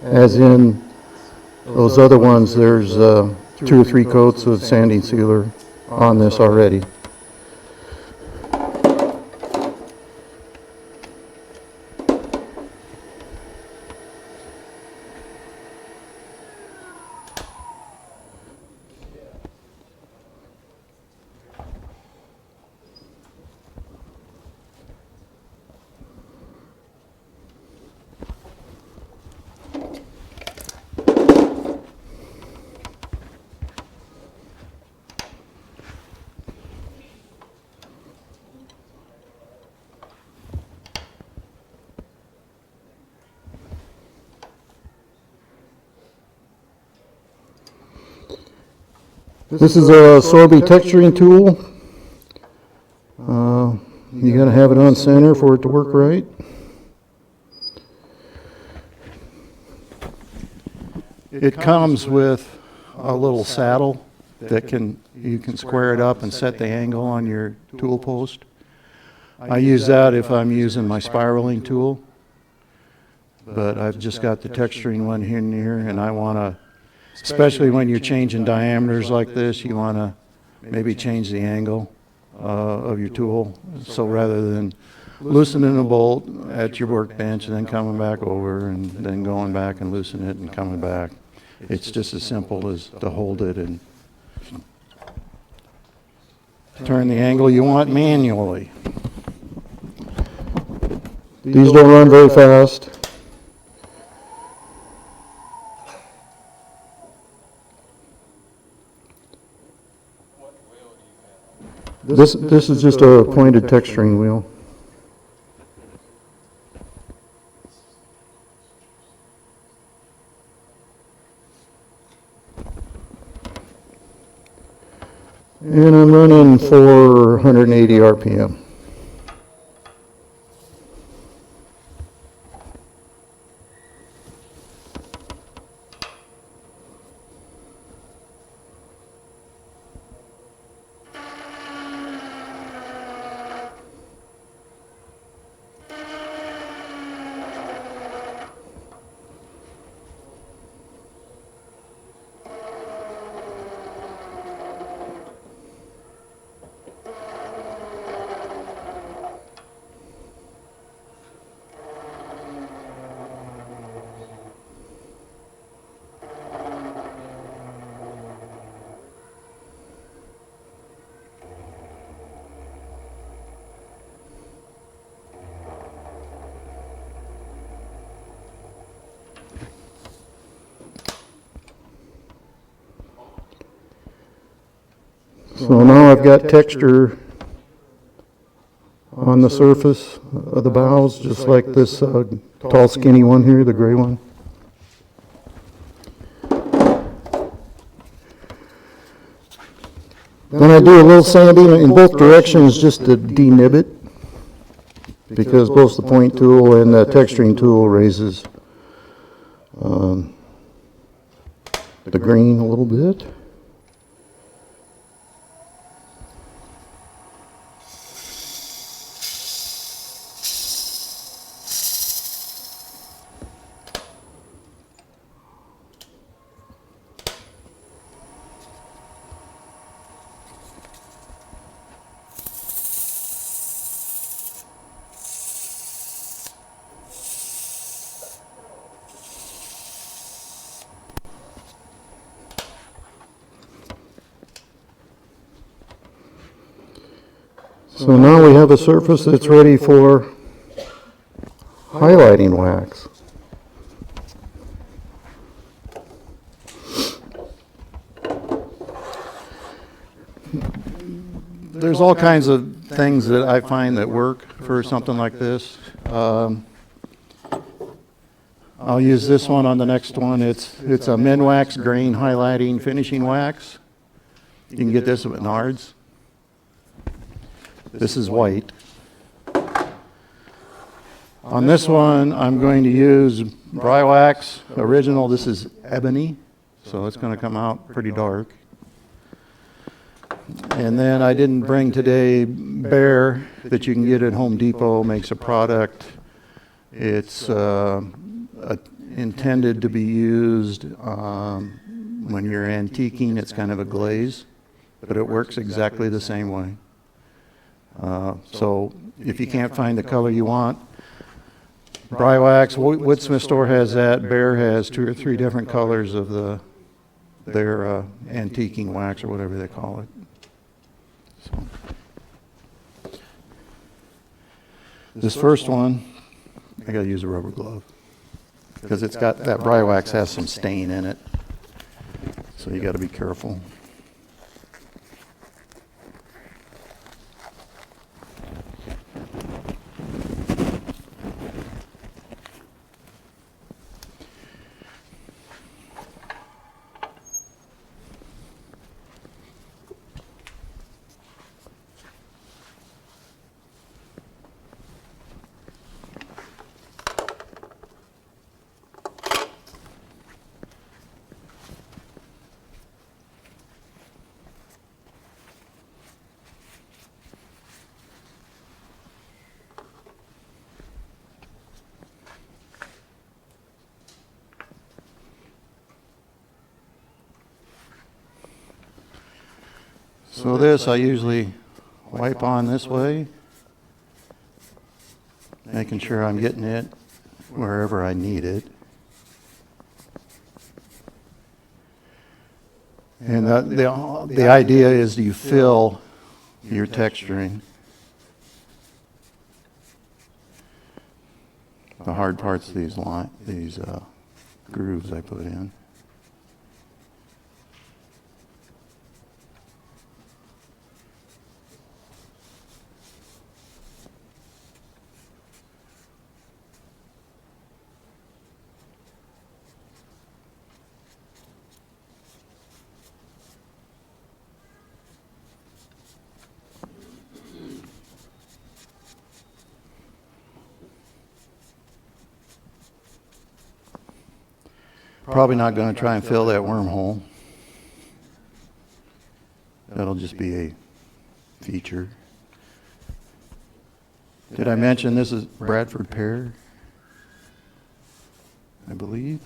as in those other ones, there's 2 or 3 coats of sanding sealer on this already. This is a Sorby texturing tool. You gotta have it on center for it to work right. It comes with a little saddle that you can square it up and set the angle on your tool post. I use that if I'm using my spiraling tool, but I've just got the texturing one here and here, and I want to, especially when you're changing diameters like this, you want to maybe change the angle of your tool. So rather than loosening a bolt at your workbench and then coming back over and then going back and loosening it and coming back, it's just as simple as to hold it and turn the angle you want manually. These don't run very fast. This is just a pointed texturing wheel. And I'm running 480 RPM. So now I've got texture on the surface of the bows, just like this tall skinny one here, the gray one. Then I do a little sanding in both directions just to denib it, because both the point tool and the texturing tool raises the grain a little bit. So now we have a surface that's ready for highlighting wax. There's all kinds of things that I find that work for something like this. I'll use this one on the next one. It's a Minwax grain highlighting finishing wax. You can get this at Menards. This is white. On this one, I'm going to use Brywax Original. This is ebony, so it's going to come out pretty dark. And then I didn't bring today Bear that you can get at Home Depot, makes a product. It's intended to be used when you're antiquing. It's kind of a glaze, but it works exactly the same way. So if you can't find the color you want, Brywax, Woodsmith store has that. Bear has 2 or 3 different colors of their antiquing wax or whatever they call it. So. This first one, I gotta use a rubber glove because it's got, that Brywax has some stain in it, so you gotta be careful. So this I usually wipe on this way, making sure I'm getting it wherever I need it. And the idea is you fill your texturing. The hard parts of these grooves I put in. Probably not going to try and fill that wormhole. That'll just be a feature. Did I mention this is Bradford pear? I believe.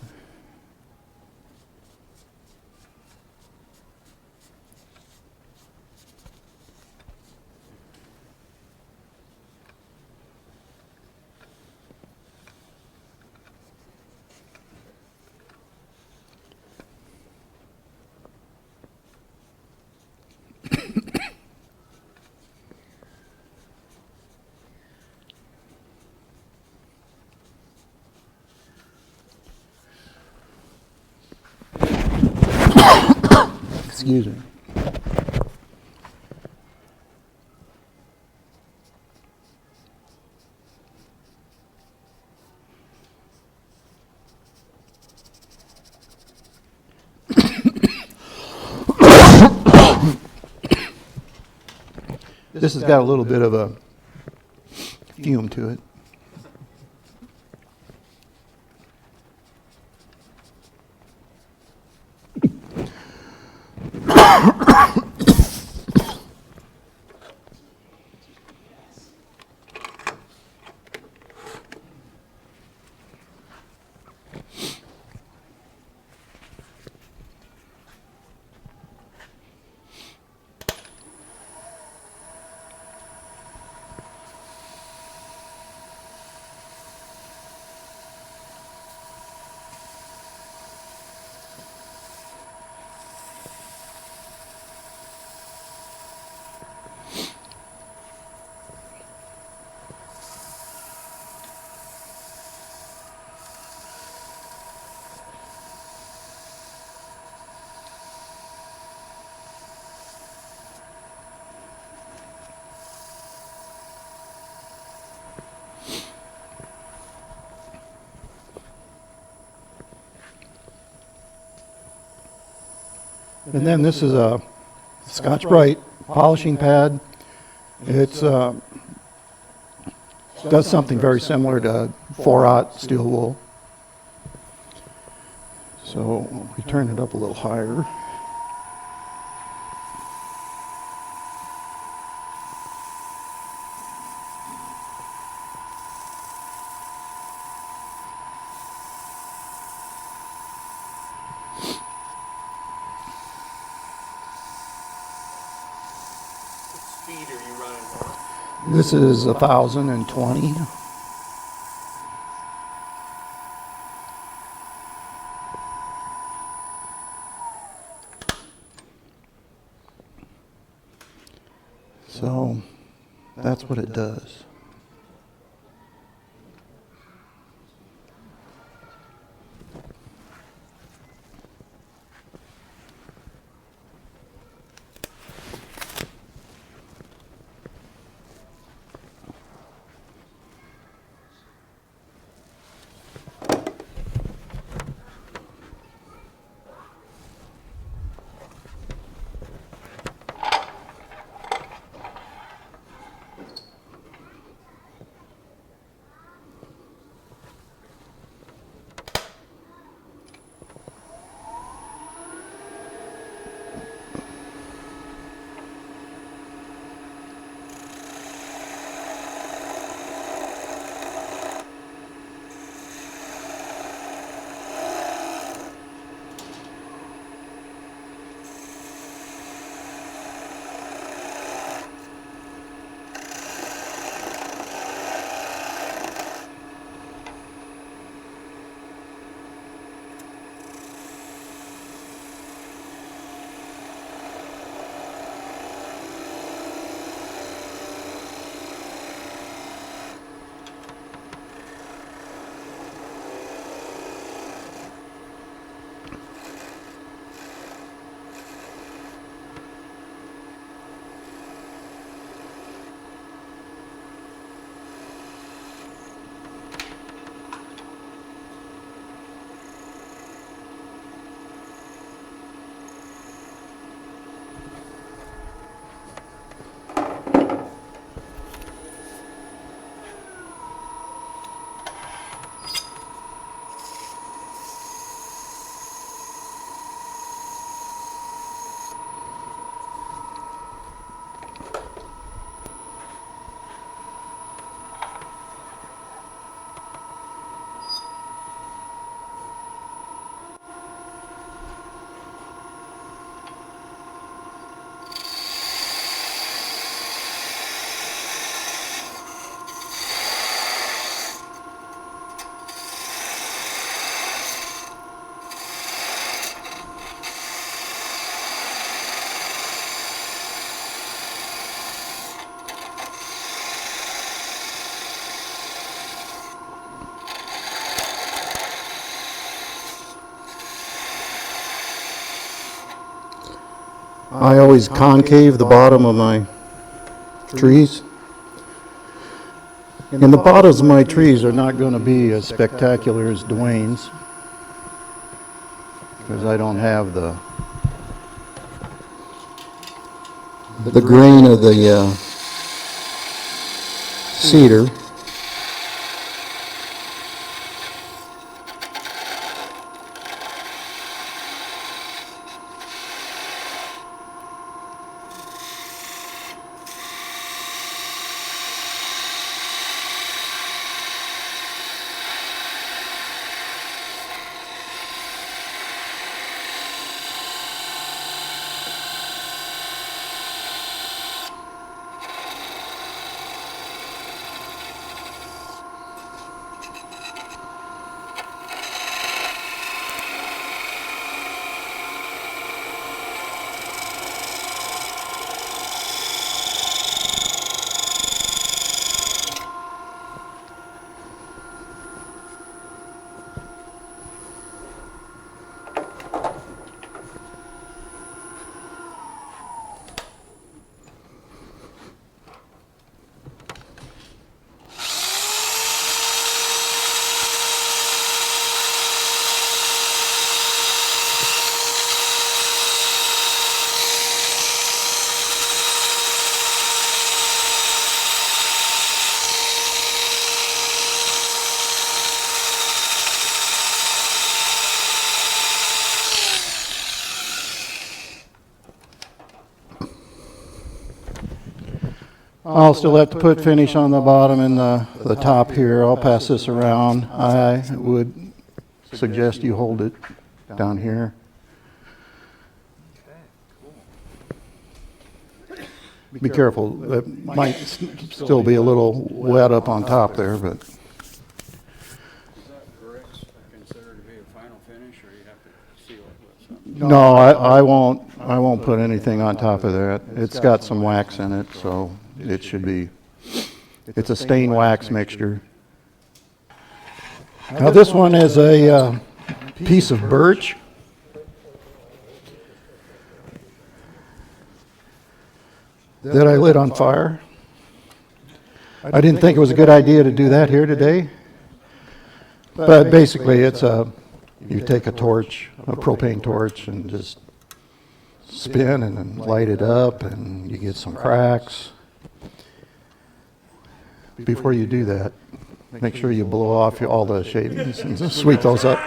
Excuse me. This has got a little bit of a fume to it. And then this is a Scotch-Brite polishing pad. It's does something very similar to 4/0 steel wool. So we turn it up a little higher. Speed are you running for? This is 1,020. So that's what it does. I always concave the bottom of my trees. And the bottoms of my trees are not going to be as spectacular as Duane's, because I don't have the grain of the cedar. I'll still have to put finish on the bottom and the top here. I'll pass this around. I would suggest you hold it down here. Be careful. It might still be a little wet up on top there, but. Is that bricks considered to be a final finish, or you have to seal it with something? No, I won't put anything on top of that. It's got some wax in it, so it should be. It's a stained wax mixture. Now this one is a piece of birch. That I lit on fire. I didn't think it was a good idea to do that here today. But basically it's you take a torch, a propane torch, and just spin and then light it up, and you get some cracks. Before you do that, make sure you blow off all the shavings and sweep those up.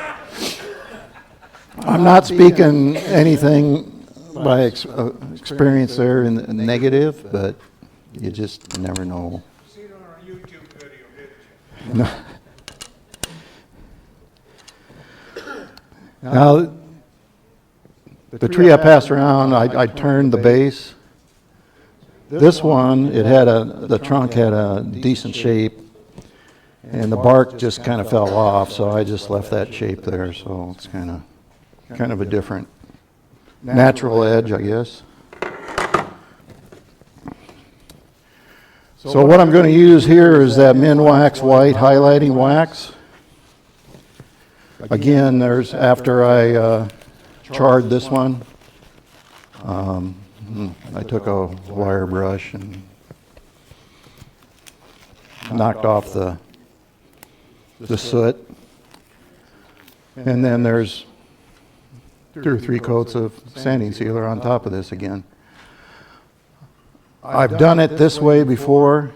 I'm not speaking anything by experience there in the negative, but you just never know. Seen it on our YouTube video, didn't you? No. Now, the tree I passed around, I turned the base. This one, the trunk had a decent shape, and the bark just kind of fell off, so I just left that shape there. So it's kind of a different natural edge, I guess. So what I'm going to use here is that Minwax white highlighting wax. Again, after I charred this one, I took a wire brush and knocked off the soot. And then there's 2 or 3 coats of sanding sealer on top of this again. I've done it this way before,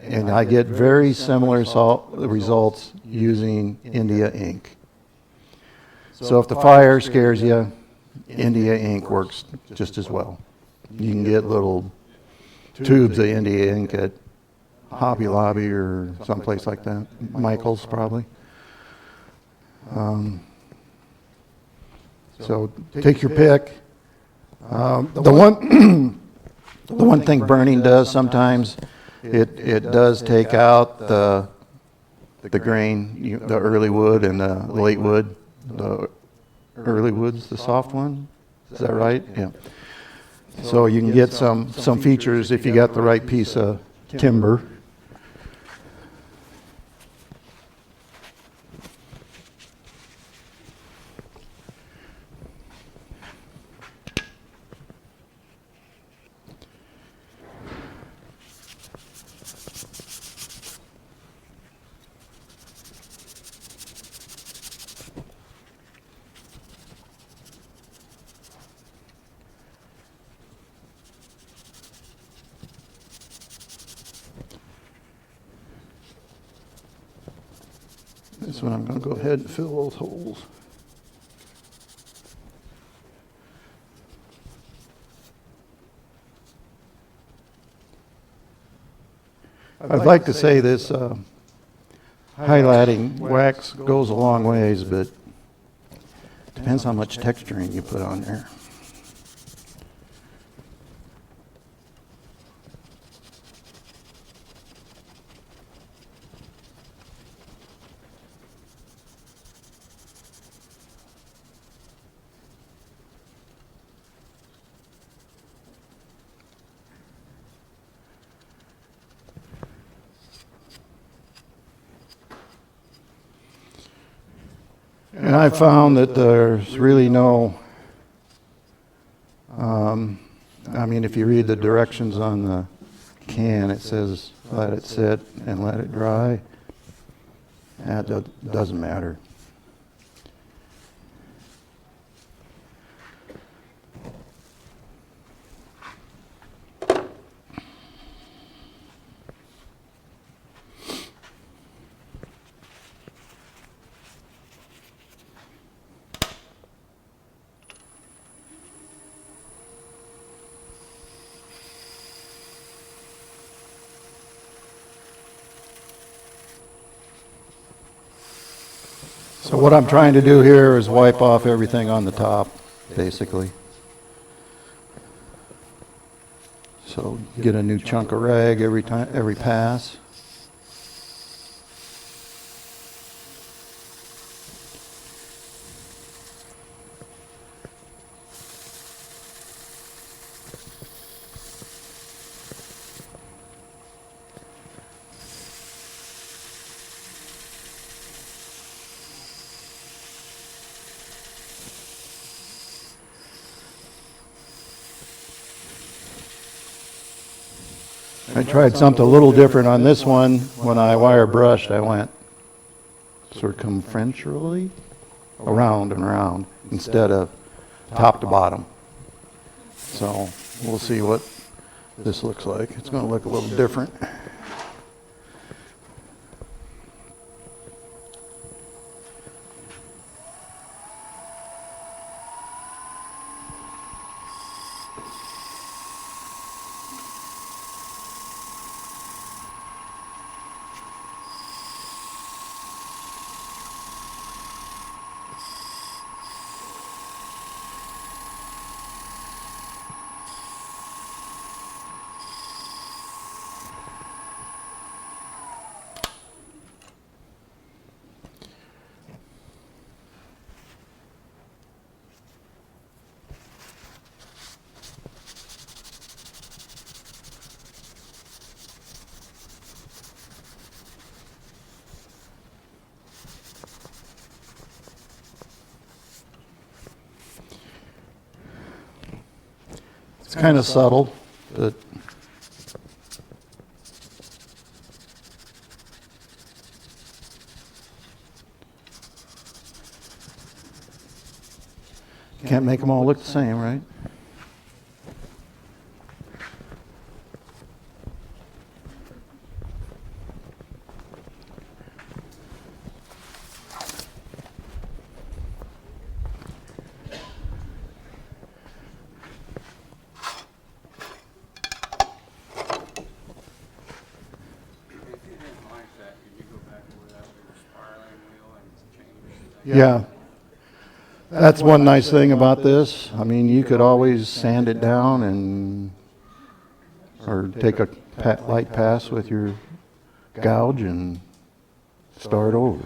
and I get very similar results using India ink. So if the fire scares you, India ink works just as well. You can get little tubes of India ink at Hobby Lobby or someplace like that. Michael's probably. So take your pick. The one thing burning does sometimes, it does take out the grain, the early wood and the late wood. The early wood's the soft one. Is that right? Yeah. So you can get some features if you got the right piece of timber. this one I'm going to go ahead and fill those holes. I'd like to say this highlighting wax goes a long ways, but depends how much texturing you put on there. And I found that there's really no, I mean, if you read the directions on the can, it says let it sit and let it dry. That doesn't matter. So what I'm trying to do here is wipe off everything on the top, basically. So get a new chunk of rag every time, every pass. I tried something a little different on this one. When I wire brushed, I went circumferentially around and around instead of top to bottom. So we'll see what this looks like. It's going to look a little different. It's kind of subtle, but can't make them all look the same, right? Yeah, that's one nice thing about this. I mean, you could always sand it down and, or take a light pass with your gouge and start over.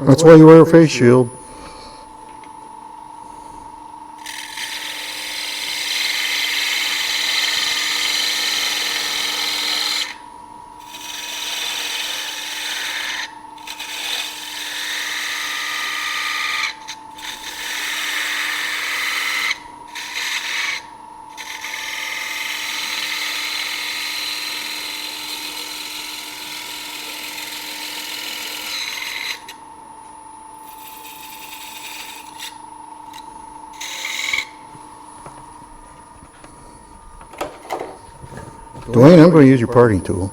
That's why you wear a face shield. Duane, I'm going to use your parting tool.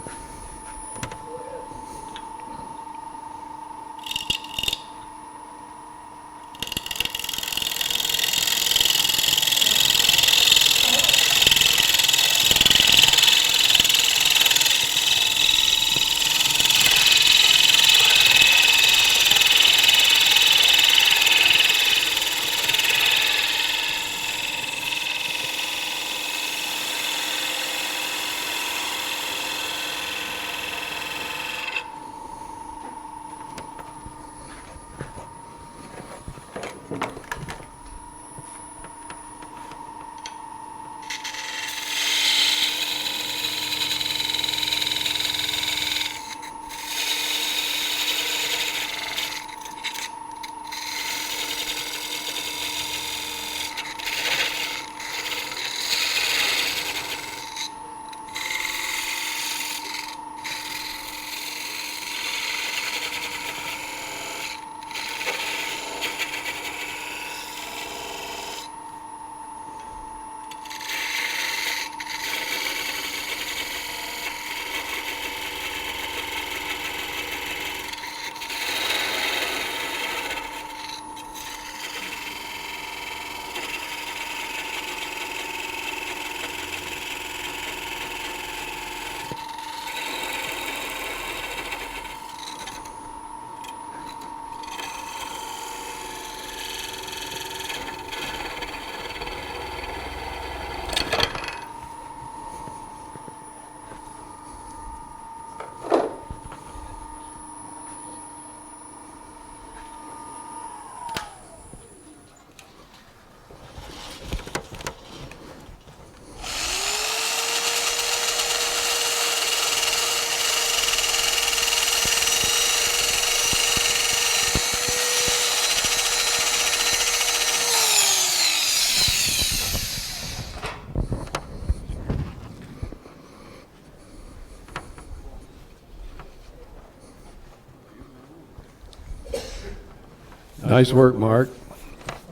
Nice work, Mark.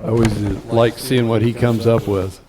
I always like seeing what he comes up with.